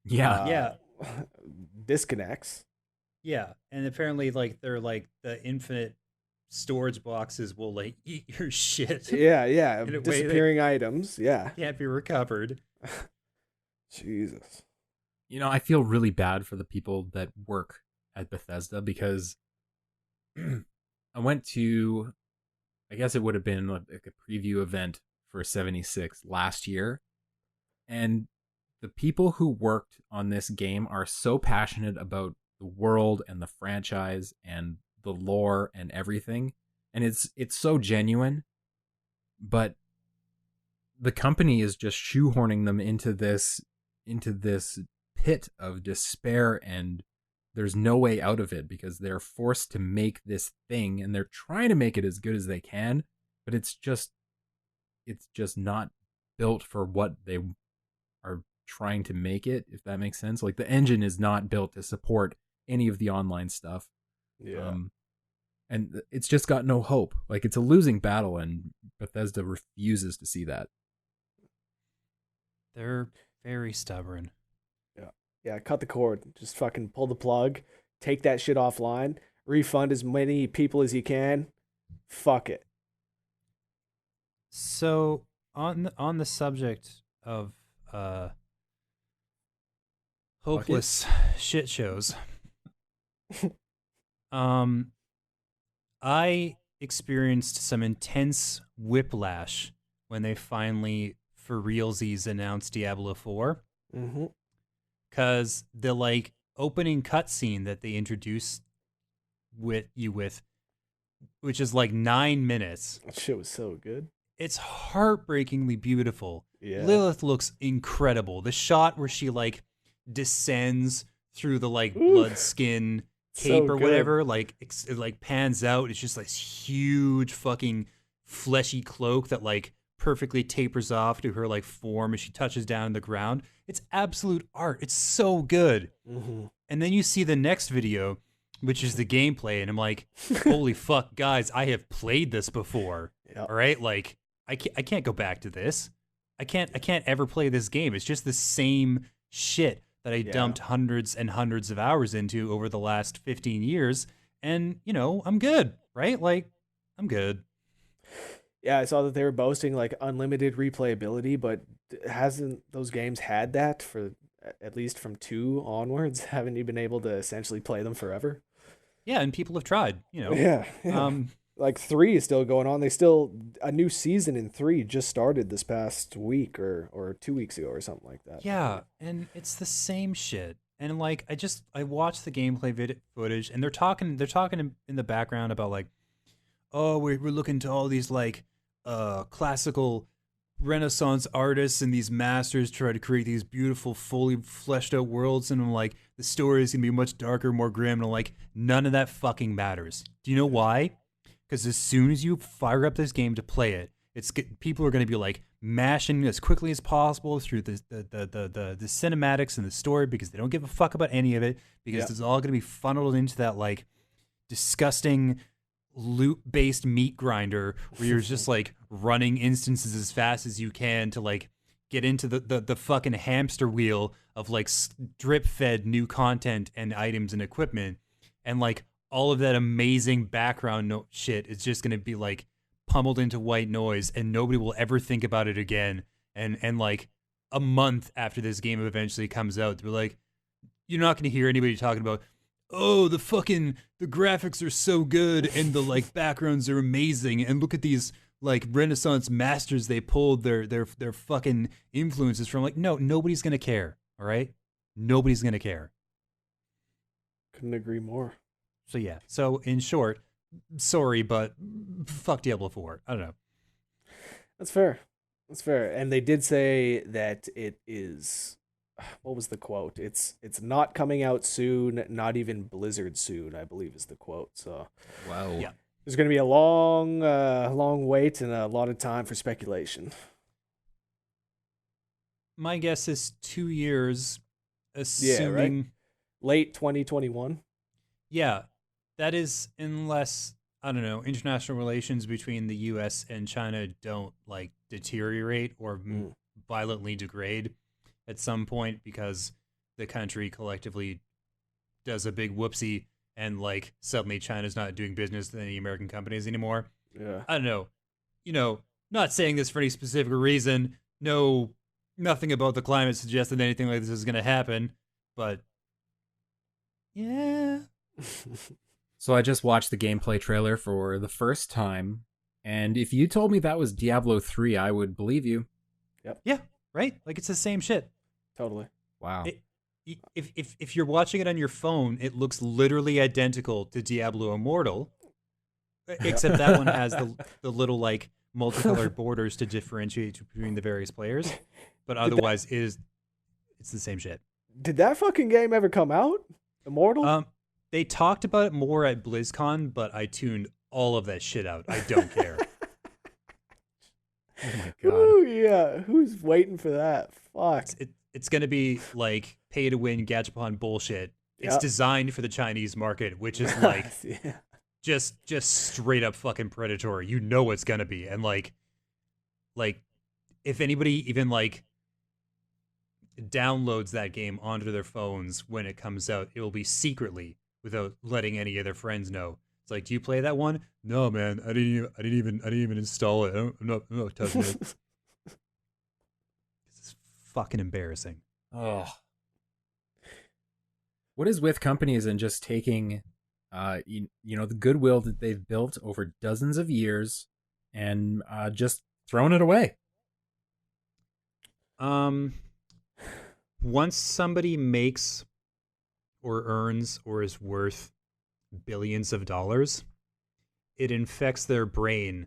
S1: Yeah.
S3: Disconnects.
S2: Yeah, and apparently, like, they're like the infinite storage boxes will like eat your shit.
S3: Yeah. Disappearing items. Yeah.
S2: Can't be recovered.
S3: Jesus.
S1: You know, I feel really bad for the people that work at Bethesda because I went to, I guess it would have been like a preview event for 76 last year. And the people who worked on this game are so passionate about the world and the franchise and the lore and everything. And it's so genuine, but the company is just shoehorning them into this pit of despair, and there's no way out of it because they're forced to make this thing and they're trying to make it as good as they can, but it's just not built for what they are trying to make it, if that makes sense. Like the engine is not built to support any of the online stuff.
S3: Yeah.
S1: And it's just got no hope. Like it's a losing battle, and Bethesda refuses to see that.
S2: They're very stubborn.
S3: Yeah, cut the cord. Just fucking pull the plug. Take that shit offline. Refund as many people as you can. Fuck it.
S2: So on the subject of hopeless shit shows, I experienced some intense whiplash when they finally for realsies announced Diablo 4.
S3: Mm-hmm.
S2: Because the like opening cutscene that they introduced with, which is like 9 minutes.
S3: That shit was so good.
S2: It's heartbreakingly beautiful.
S3: Yeah.
S2: Lilith looks incredible. The shot where she like descends through the like blood skin cape or whatever, like it like pans out. It's just like this huge fucking fleshy cloak that like perfectly tapers off to her like form as she touches down the ground. It's absolute art. It's so good.
S3: Mm-hmm.
S2: And then you see the next video, which is the gameplay, and I'm like, holy fuck, guys, I have played this before.
S3: Yep.
S2: All right, like I can't go back to this. I can't ever play this game. It's just the same shit that I dumped hundreds and hundreds of hours into over the last 15 years, and you know, I'm good, right? Like I'm good.
S3: Yeah, I saw that they were boasting like unlimited replayability, but hasn't those games had that for at least from 2 onwards? Haven't you been able to essentially play them forever?
S2: Yeah, and people have tried, you know.
S3: Yeah. Like 3 is still going on. A new season in 3 just started this past week or 2 weeks ago or something like that.
S2: Yeah, and it's the same shit. And like I watched the gameplay footage, and they're talking in the background about like, oh, we're looking to all these like classical Renaissance artists and these masters try to create these beautiful, fully fleshed out worlds, and I'm like, the story is gonna be much darker, more grim, and I'm like, none of that fucking matters. Do you know why? Because as soon as you fire up this game to play it, people are gonna be like mashing as quickly as possible through the cinematics and the story because they don't give a fuck about any of it, because it's all gonna be funneled into that like disgusting loot-based meat grinder where you're just like running instances as fast as you can to like get into the fucking hamster wheel of like drip-fed new content and items and equipment, and like all of that amazing background shit is just gonna be like pummeled into white noise, and nobody will ever think about it again. And like a month after this game eventually comes out, they're like, you're not gonna hear anybody talking about, oh, the graphics are so good and the like backgrounds are amazing, and look at these like Renaissance masters they pulled their fucking influences from. Like, no, nobody's gonna care. All right, nobody's gonna care.
S3: Couldn't agree more.
S2: So yeah. So in short, sorry, but fuck Diablo 4. I don't know.
S3: That's fair. And they did say that it is what was the quote? It's not coming out soon, not even Blizzard soon, I believe is the quote. So
S1: Wow.
S2: Yeah.
S3: there's going to be a long wait and a lot of time for speculation.
S2: My guess is 2 years,
S3: Yeah, right.
S2: assuming.
S3: Late 2021.
S2: Yeah, that is unless, I don't know, international relations between the U.S. and China don't like deteriorate or violently degrade at some point because the country collectively does a big whoopsie and like suddenly China's not doing business with any American companies anymore.
S3: Yeah.
S2: I don't know. Not saying this for any specific reason. No, nothing about the climate suggests that anything like this is going to happen. But yeah.
S1: So I just watched the gameplay trailer for the first time, and if you told me that was Diablo 3, I would believe you.
S3: Yep.
S2: Yeah, right? Like it's the same shit.
S3: Totally.
S1: Wow.
S2: If you're watching it on your phone, it looks literally identical to Diablo Immortal, except that one has the little like multicolored borders to differentiate between the various players. But otherwise, it's the same shit.
S3: Did that fucking game ever come out? Immortal?
S2: They talked about it more at BlizzCon, but I tuned all of that shit out. I don't care.
S1: Oh my god.
S3: Ooh, yeah. Who's waiting for that? Fuck.
S2: It's going to be like pay to win gachapon bullshit. It's
S3: Yep.
S2: designed for the Chinese market, which is like
S3: Yeah.
S2: just straight up fucking predatory. You know it's going to be. And like if anybody even like downloads that game onto their phones when it comes out, it will be secretly without letting any of their friends know. It's like, do you play that one? No, man, I didn't even install it. I'm not touching it. This is fucking embarrassing.
S1: Oh. What is with companies and just taking, the goodwill that they've built over dozens of years and just throwing it away?
S2: Once somebody makes or earns or is worth billions of dollars, it infects their brain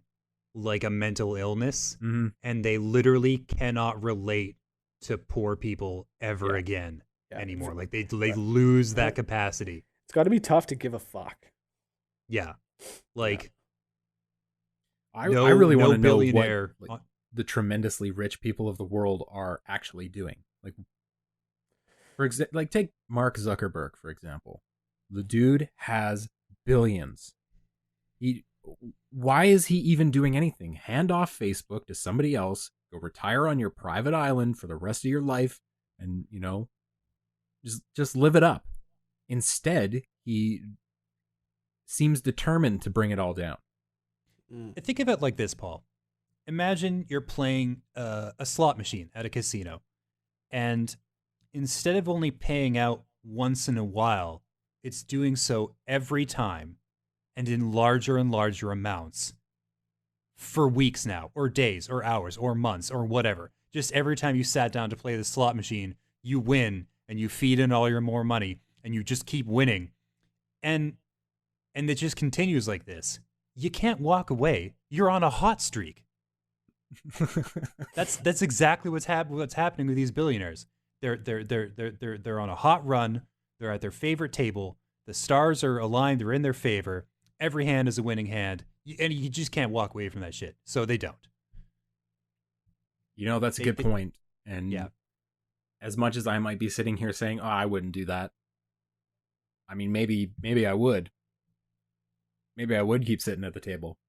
S2: like a mental illness, and they literally cannot relate to poor people ever again anymore. Like they lose that capacity.
S3: It's got to be tough to give a fuck.
S2: Yeah, like
S1: I really want to know
S2: billionaire
S1: what the tremendously rich people of the world are actually doing. Like, take Mark Zuckerberg, for example. The dude has billions. Why is he even doing anything? Hand off Facebook to somebody else, go retire on your private island for the rest of your life, and, just live it up. Instead, he seems determined to bring it all down.
S2: Think of it like this, Paul. Imagine you're playing a slot machine at a casino, and instead of only paying out once in a while, it's doing so every time and in larger and larger amounts for weeks now, or days, or hours, or months, or whatever. Just every time you sat down to play the slot machine, you win, and you feed in all your more money, and you just keep winning. And it just continues like this. You can't walk away. You're on a hot streak. That's exactly what's happening with these billionaires. They're on a hot run. They're at their favorite table. The stars are aligned. They're in their favor. Every hand is a winning hand, and you just can't walk away from that shit. So they don't.
S1: That's a good point. And
S2: yeah,
S1: as much as I might be sitting here saying, "Oh, I wouldn't do that," I mean, maybe I would. Maybe I would keep sitting at the table.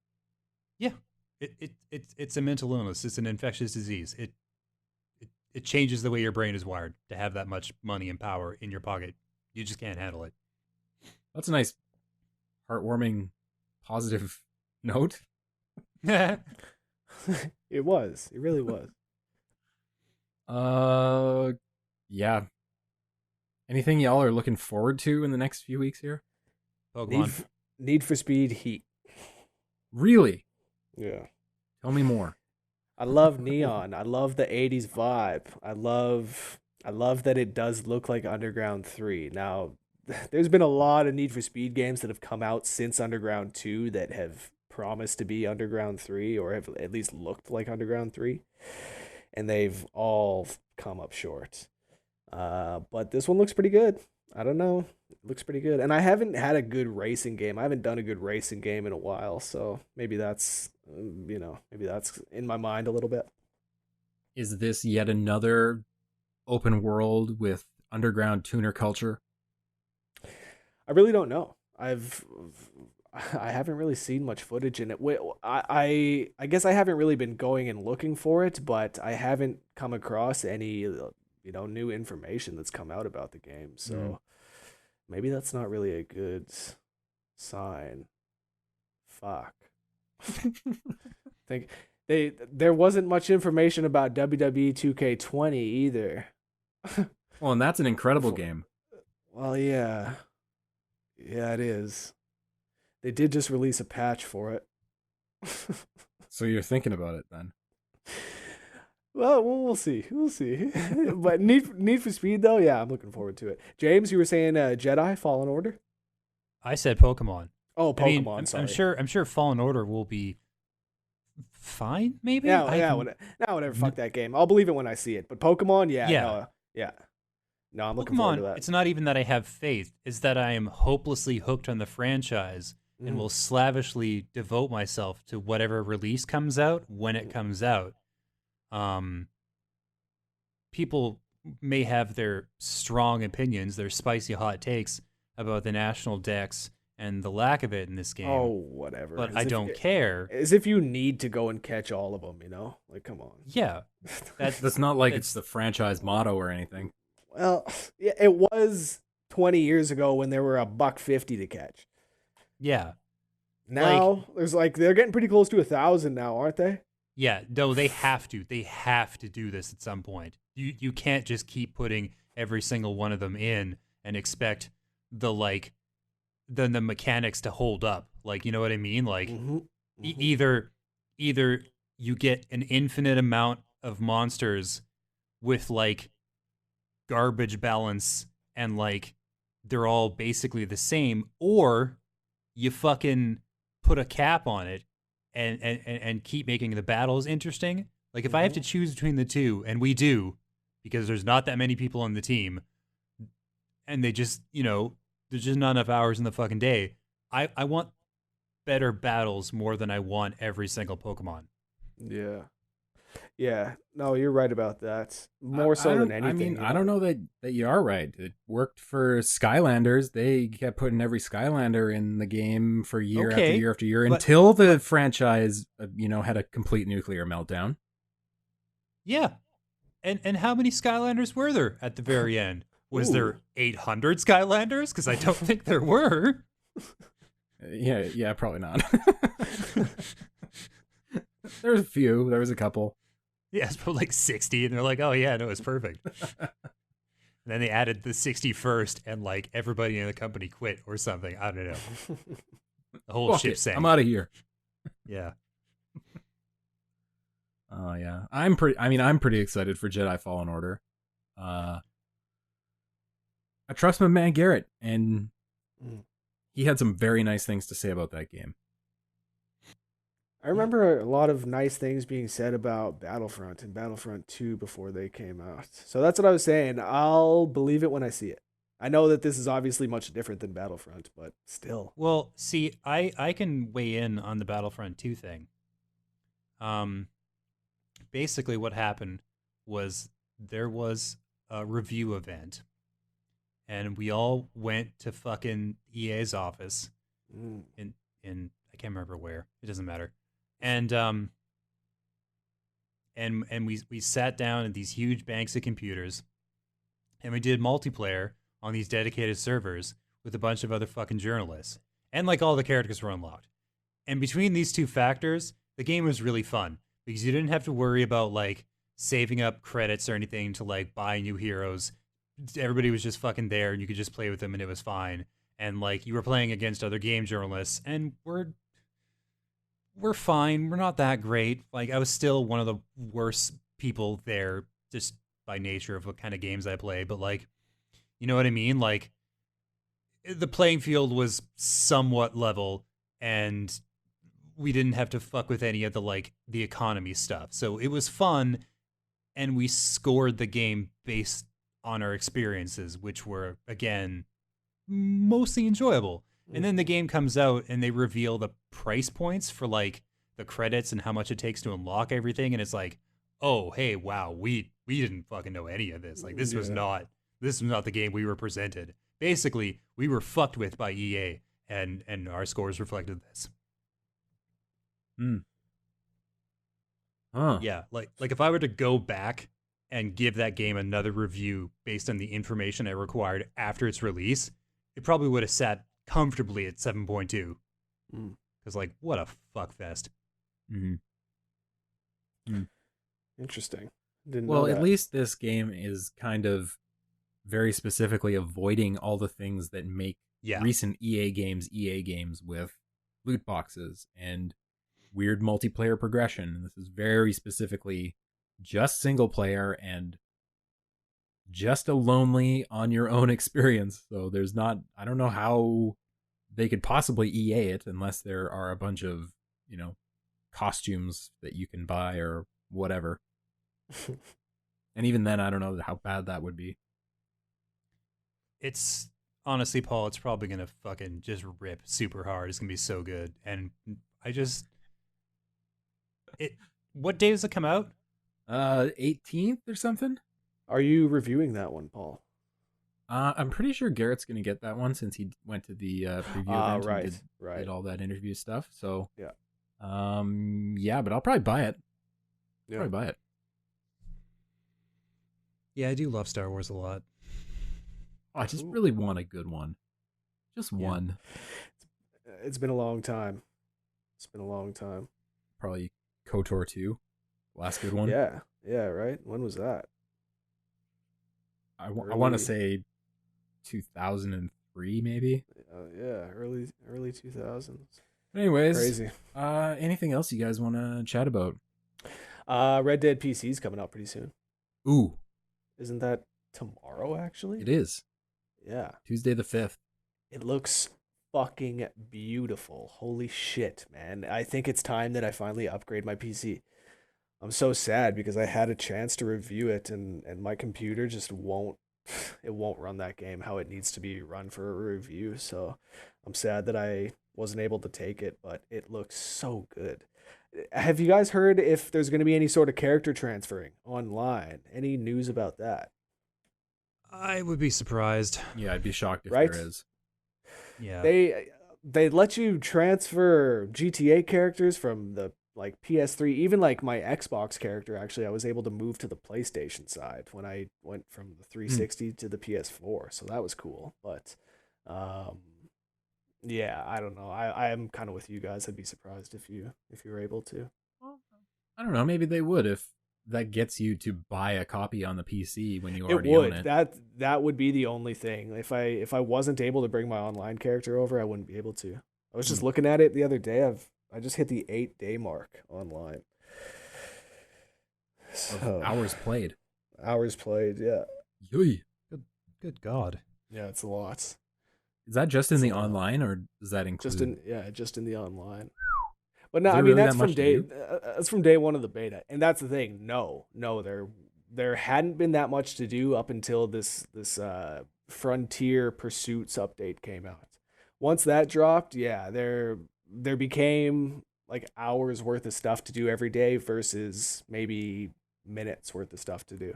S2: Yeah, it's a mental illness. It's an infectious disease. It changes the way your brain is wired to have that much money and power in your pocket. You just can't handle it.
S1: That's a nice, heartwarming, positive note.
S3: It was. It really was.
S1: Yeah. Anything y'all are looking forward to in the next few weeks here?
S2: Pokemon.
S3: Need for Speed Heat.
S1: Really?
S3: Yeah.
S1: Tell me more.
S3: I love neon. I love the 80s vibe. I love that it does look like Underground 3. Now, there's been a lot of Need for Speed games that have come out since Underground 2 that have promised to be Underground 3 or have at least looked like Underground 3, and they've all come up short. But this one looks pretty good. I don't know. It looks pretty good. And I haven't had a good racing game. I haven't done a good racing game in a while. So maybe that's, maybe that's in my mind a little bit.
S1: Is this yet another open world with underground tuner culture?
S3: I really don't know. I haven't really seen much footage in it. I guess I haven't really been going and looking for it, but I haven't come across any new information that's come out about the game. So maybe that's not really a good sign. Fuck. Think there wasn't much information about WWE 2K20 either.
S1: Well, and that's an incredible game.
S3: Well, yeah. Yeah, it is. They did just release a patch for it.
S1: So you're thinking about it then?
S3: Well, we'll see. We'll see. But Need for Speed, though, yeah, I'm looking forward to it. James, you were saying Jedi Fallen Order?
S2: I said Pokemon.
S3: Oh, Pokemon. Sorry.
S2: I'm sure Fallen Order will be fine. Maybe.
S3: Whatever. Fuck that game. I'll believe it when I see it. But Pokemon, yeah. No, I'm looking forward to that.
S2: It's not even that I have faith. It's that I am hopelessly hooked on the franchise and will slavishly devote myself to whatever release comes out when it comes out. People may have their strong opinions, their spicy hot takes about the national dex and the lack of it in this game.
S3: Oh, whatever.
S2: But I don't care.
S3: As if you need to go and catch all of them, Like, come on.
S2: Yeah.
S1: That's not like it's the franchise motto or anything.
S3: Well, yeah, it was 20 years ago when there were $150 to catch.
S2: Yeah.
S3: Now they're getting pretty close to 1,000 now, aren't they?
S2: Yeah, no, they have to. They have to do this at some point. You can't just keep putting every single one of them in and expect the mechanics to hold up. Like, you know what I mean? Like either you get an infinite amount of monsters with like garbage balance and like they're all basically the same, or you fucking put a cap on it and keep making the battles interesting. Like if I have to choose between the two, and we do, because there's not that many people on the team, and they just, there's just not enough hours in the fucking day. I want better battles more than I want every single Pokemon.
S3: Yeah. Yeah. No, you're right about that. More so than anything.
S1: I don't know that you are right. It worked for Skylanders. They kept putting every Skylander in the game for year after year after year until the franchise, had a complete nuclear meltdown.
S2: Yeah. And how many Skylanders were there at the very end? Was there 800 Skylanders? Because I don't think there were.
S1: Yeah, probably not. There was a few. There was a couple.
S2: Yeah, it's probably like 60, and they're like, oh yeah, no, it's perfect. And then they added the 61st, and like everybody in the company quit or something. I don't know. The whole ship sank.
S1: I'm out of here.
S2: Yeah.
S1: Oh yeah, I'm pretty excited for Jedi Fallen Order. I trust my man Garrett, and he had some very nice things to say about that game.
S3: I remember a lot of nice things being said about Battlefront and Battlefront 2 before they came out. So that's what I was saying. I'll believe it when I see it. I know that this is obviously much different than Battlefront, but still.
S2: Well, see, I can weigh in on the Battlefront 2 thing. Basically what happened was there was a review event, and we all went to fucking EA's office in I can't remember where. It doesn't matter. And we sat down at these huge banks of computers, and we did multiplayer on these dedicated servers with a bunch of other fucking journalists. And like all the characters were unlocked. And between these two factors, the game was really fun because you didn't have to worry about like saving up credits or anything to like buy new heroes. Everybody was just fucking there, and you could just play with them, and it was fine. And like you were playing against other game journalists, and we're fine. We're not that great. Like I was still one of the worst people there just by nature of what kind of games I play. But like, you know what I mean? Like the playing field was somewhat level, and we didn't have to fuck with any of the like the economy stuff. So it was fun, and we scored the game based on our experiences, which were, again, mostly enjoyable. And then the game comes out and they reveal the price points for like the credits and how much it takes to unlock everything. And it's like, oh, hey, wow, we didn't fucking know any of this. Like this was not the game we were presented. Basically, we were fucked with by EA, and our scores reflected this. Yeah, like if I were to go back and give that game another review based on the information I required after its release, it probably would have sat comfortably at 7.2. Because like, what a fuck fest.
S3: Interesting. Didn't
S1: Well,
S3: know that.
S1: at least this game is kind of very specifically avoiding all the things that make recent EA games with loot boxes and weird multiplayer progression. This is very specifically just single player and just a lonely on your own experience. So there's not, I don't know how they could possibly EA it unless there are a bunch of, costumes that you can buy or whatever. And even then, I don't know how bad that would be.
S2: It's honestly, Paul, it's probably going to fucking just rip super hard. It's going to be so good. And what day does it come out?
S1: 18th or something.
S3: Are you reviewing that one, Paul?
S1: I'm pretty sure Garrett's going to get that one since he went to the preview event and did all that interview stuff. So
S3: yeah,
S1: but I'll probably buy it. Probably buy it.
S2: Yeah, I do love Star Wars a lot.
S1: Oh, I just really want a good one. Just one.
S3: It's been a long time.
S1: Probably KOTOR 2. Last good one.
S3: Yeah, right? When was that?
S1: I want to say 2003, maybe.
S3: Early 2000s.
S1: Anyways,
S3: crazy.
S1: Anything else you guys want to chat about?
S3: Red Dead PC's coming out pretty soon.
S1: Ooh,
S3: isn't that tomorrow? Actually,
S1: it is.
S3: Yeah,
S1: Tuesday the 5th.
S3: It looks fucking beautiful. Holy shit, man! I think it's time that I finally upgrade my PC. I'm so sad because I had a chance to review it and my computer just won't run that game how it needs to be run for a review. So I'm sad that I wasn't able to take it, but it looks so good. Have you guys heard if there's going to be any sort of character transferring online? Any news about that?
S2: I would be surprised.
S1: Yeah, I'd be shocked if there is.
S2: Yeah.
S3: They let you transfer GTA characters from the PS3, even like my Xbox character. Actually, I was able to move to the PlayStation side when I went from the 360 to the PS4, so that was cool. But yeah, I don't know. I am kind of with you guys. I'd be surprised if you were able to.
S1: Well, I don't know. Maybe they would if that gets you to buy a copy on the PC when you already own it.
S3: That would be the only thing. If I wasn't able to bring my online character over, I wouldn't be able to. I was just looking at it the other day. I just hit the 8-day mark online.
S1: So, hours played.
S3: Yeah.
S1: Yui.
S2: Good God.
S3: Yeah, it's a lot.
S1: Is that just in the online, or does that include?
S3: Just in the online. But no, I mean that's from day one of the beta, and that's the thing. No, there hadn't been that much to do up until this Frontier Pursuits update came out. Once that dropped, there became like hours worth of stuff to do every day versus maybe minutes worth of stuff to do.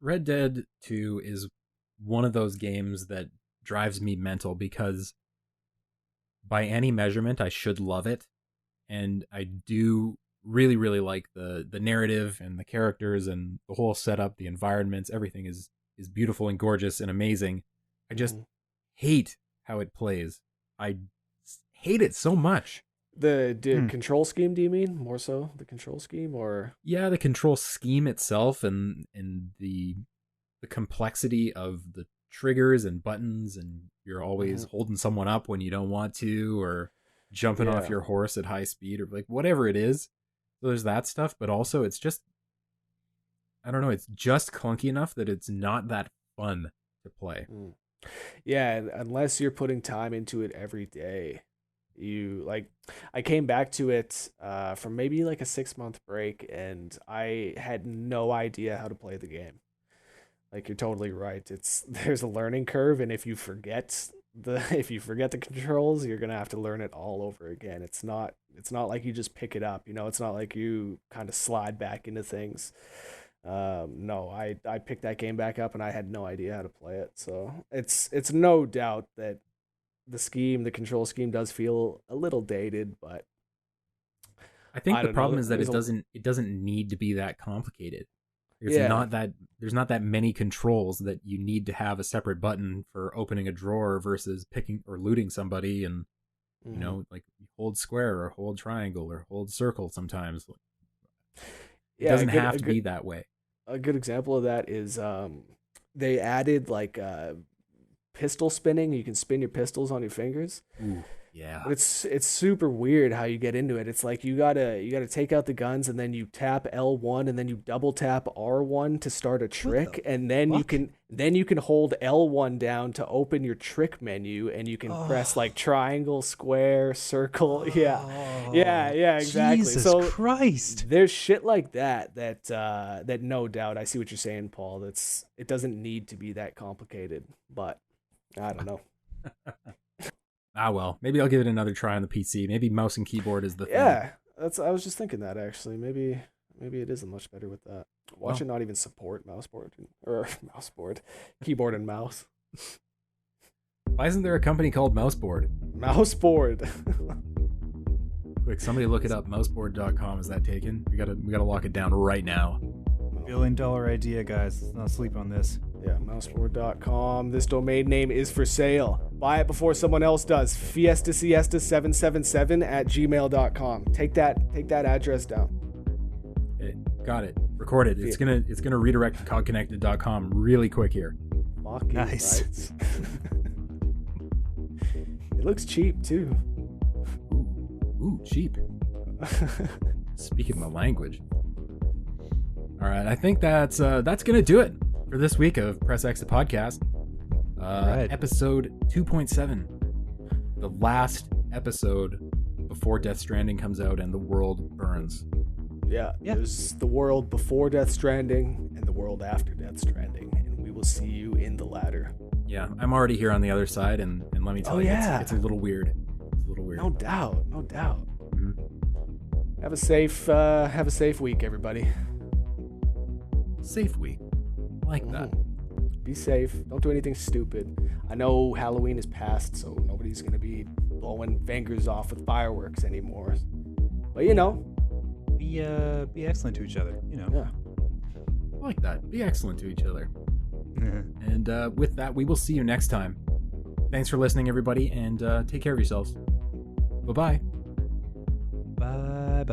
S1: Red Dead 2 is one of those games that drives me mental because by any measurement, I should love it. And I do really, really like the narrative and the characters and the whole setup, the environments, everything is beautiful and gorgeous and amazing. I just hate how it plays. I hate it so much.
S3: The control scheme, do you mean? More so the control scheme, or?
S1: Yeah, the control scheme itself and the complexity of the triggers and buttons, and you're always holding someone up when you don't want to, or jumping off your horse at high speed, or like whatever it is. So there's that stuff, but also it's just, I don't know, it's just clunky enough that it's not that fun to play.
S3: Yeah, unless you're putting time into it every day. I came back to it from maybe like a 6-month break, and I had no idea how to play the game. Like you're totally right. There's a learning curve, and if you forget the controls, you're gonna have to learn it all over again. It's not like you just pick it up. It's not like you kind of slide back into things. No, I picked that game back up and I had no idea how to play it. So it's no doubt that the control scheme does feel a little dated, but
S1: I think
S3: I
S1: the
S3: don't know.
S1: problem is that
S3: There's
S1: it doesn't need to be that complicated.
S3: Yeah.
S1: There's not that many controls that you need to have a separate button for opening a drawer versus picking or looting somebody, and like hold square or hold triangle or hold circle sometimes. It doesn't have to be that way.
S3: A good example of that is they added like pistol spinning. You can spin your pistols on your fingers.
S1: Ooh, yeah.
S3: But it's super weird how you get into it. It's like you gotta take out the guns and then you tap L1 and then you double tap R1 to start a trick, and then you can hold L1 down to open your trick menu, and you can press like triangle, square, circle. Yeah, exactly.
S2: Jesus Christ.
S3: There's shit like that no doubt. I see what you're saying, Paul. It doesn't need to be that complicated, but I don't know.
S1: Well, maybe I'll give it another try on the PC. Maybe mouse and keyboard is the thing.
S3: Yeah, I was just thinking that actually. Maybe it isn't much better with that. Watch it not even support keyboard and mouse.
S1: Why isn't there a company called Mouseboard?
S3: Mouseboard.
S1: Quick, somebody look it up. Mouseboard.com. Is that taken? We gotta lock it down right now.
S2: $1 billion idea, guys. Let's not sleep on this.
S3: Yeah, mouseboard.com. This domain name is for sale. Buy it before someone else does. fiestasiesta777@gmail.com. Take that address down.
S1: Okay, got it. Record it. It's gonna redirect to COGconnected.com really quick here.
S3: Fucking
S2: nice.
S3: Right. It looks cheap too.
S1: Ooh, cheap. Speaking my language. All right, I think that's gonna do it for this week of Press X the podcast.
S2: Right.
S1: Episode 2.7, the last episode before Death Stranding comes out and the world burns.
S3: Yeah, there's the world before Death Stranding and the world after Death Stranding, and we will see you in the latter.
S1: Yeah, I'm already here on the other side, and let me tell you, it's a little weird. It's a little weird.
S3: No doubt.
S1: Mm-hmm.
S3: Have a safe week, everybody.
S1: Safe week. I like that.
S3: Be safe. Don't do anything stupid. I know Halloween is past, so nobody's gonna be blowing fingers off with fireworks anymore. But
S2: be excellent to each other.
S3: Yeah.
S1: I like that. Be excellent to each other. And with that, we will see you next time. Thanks for listening, everybody, and take care of yourselves. Bye-bye.
S2: Bye-bye.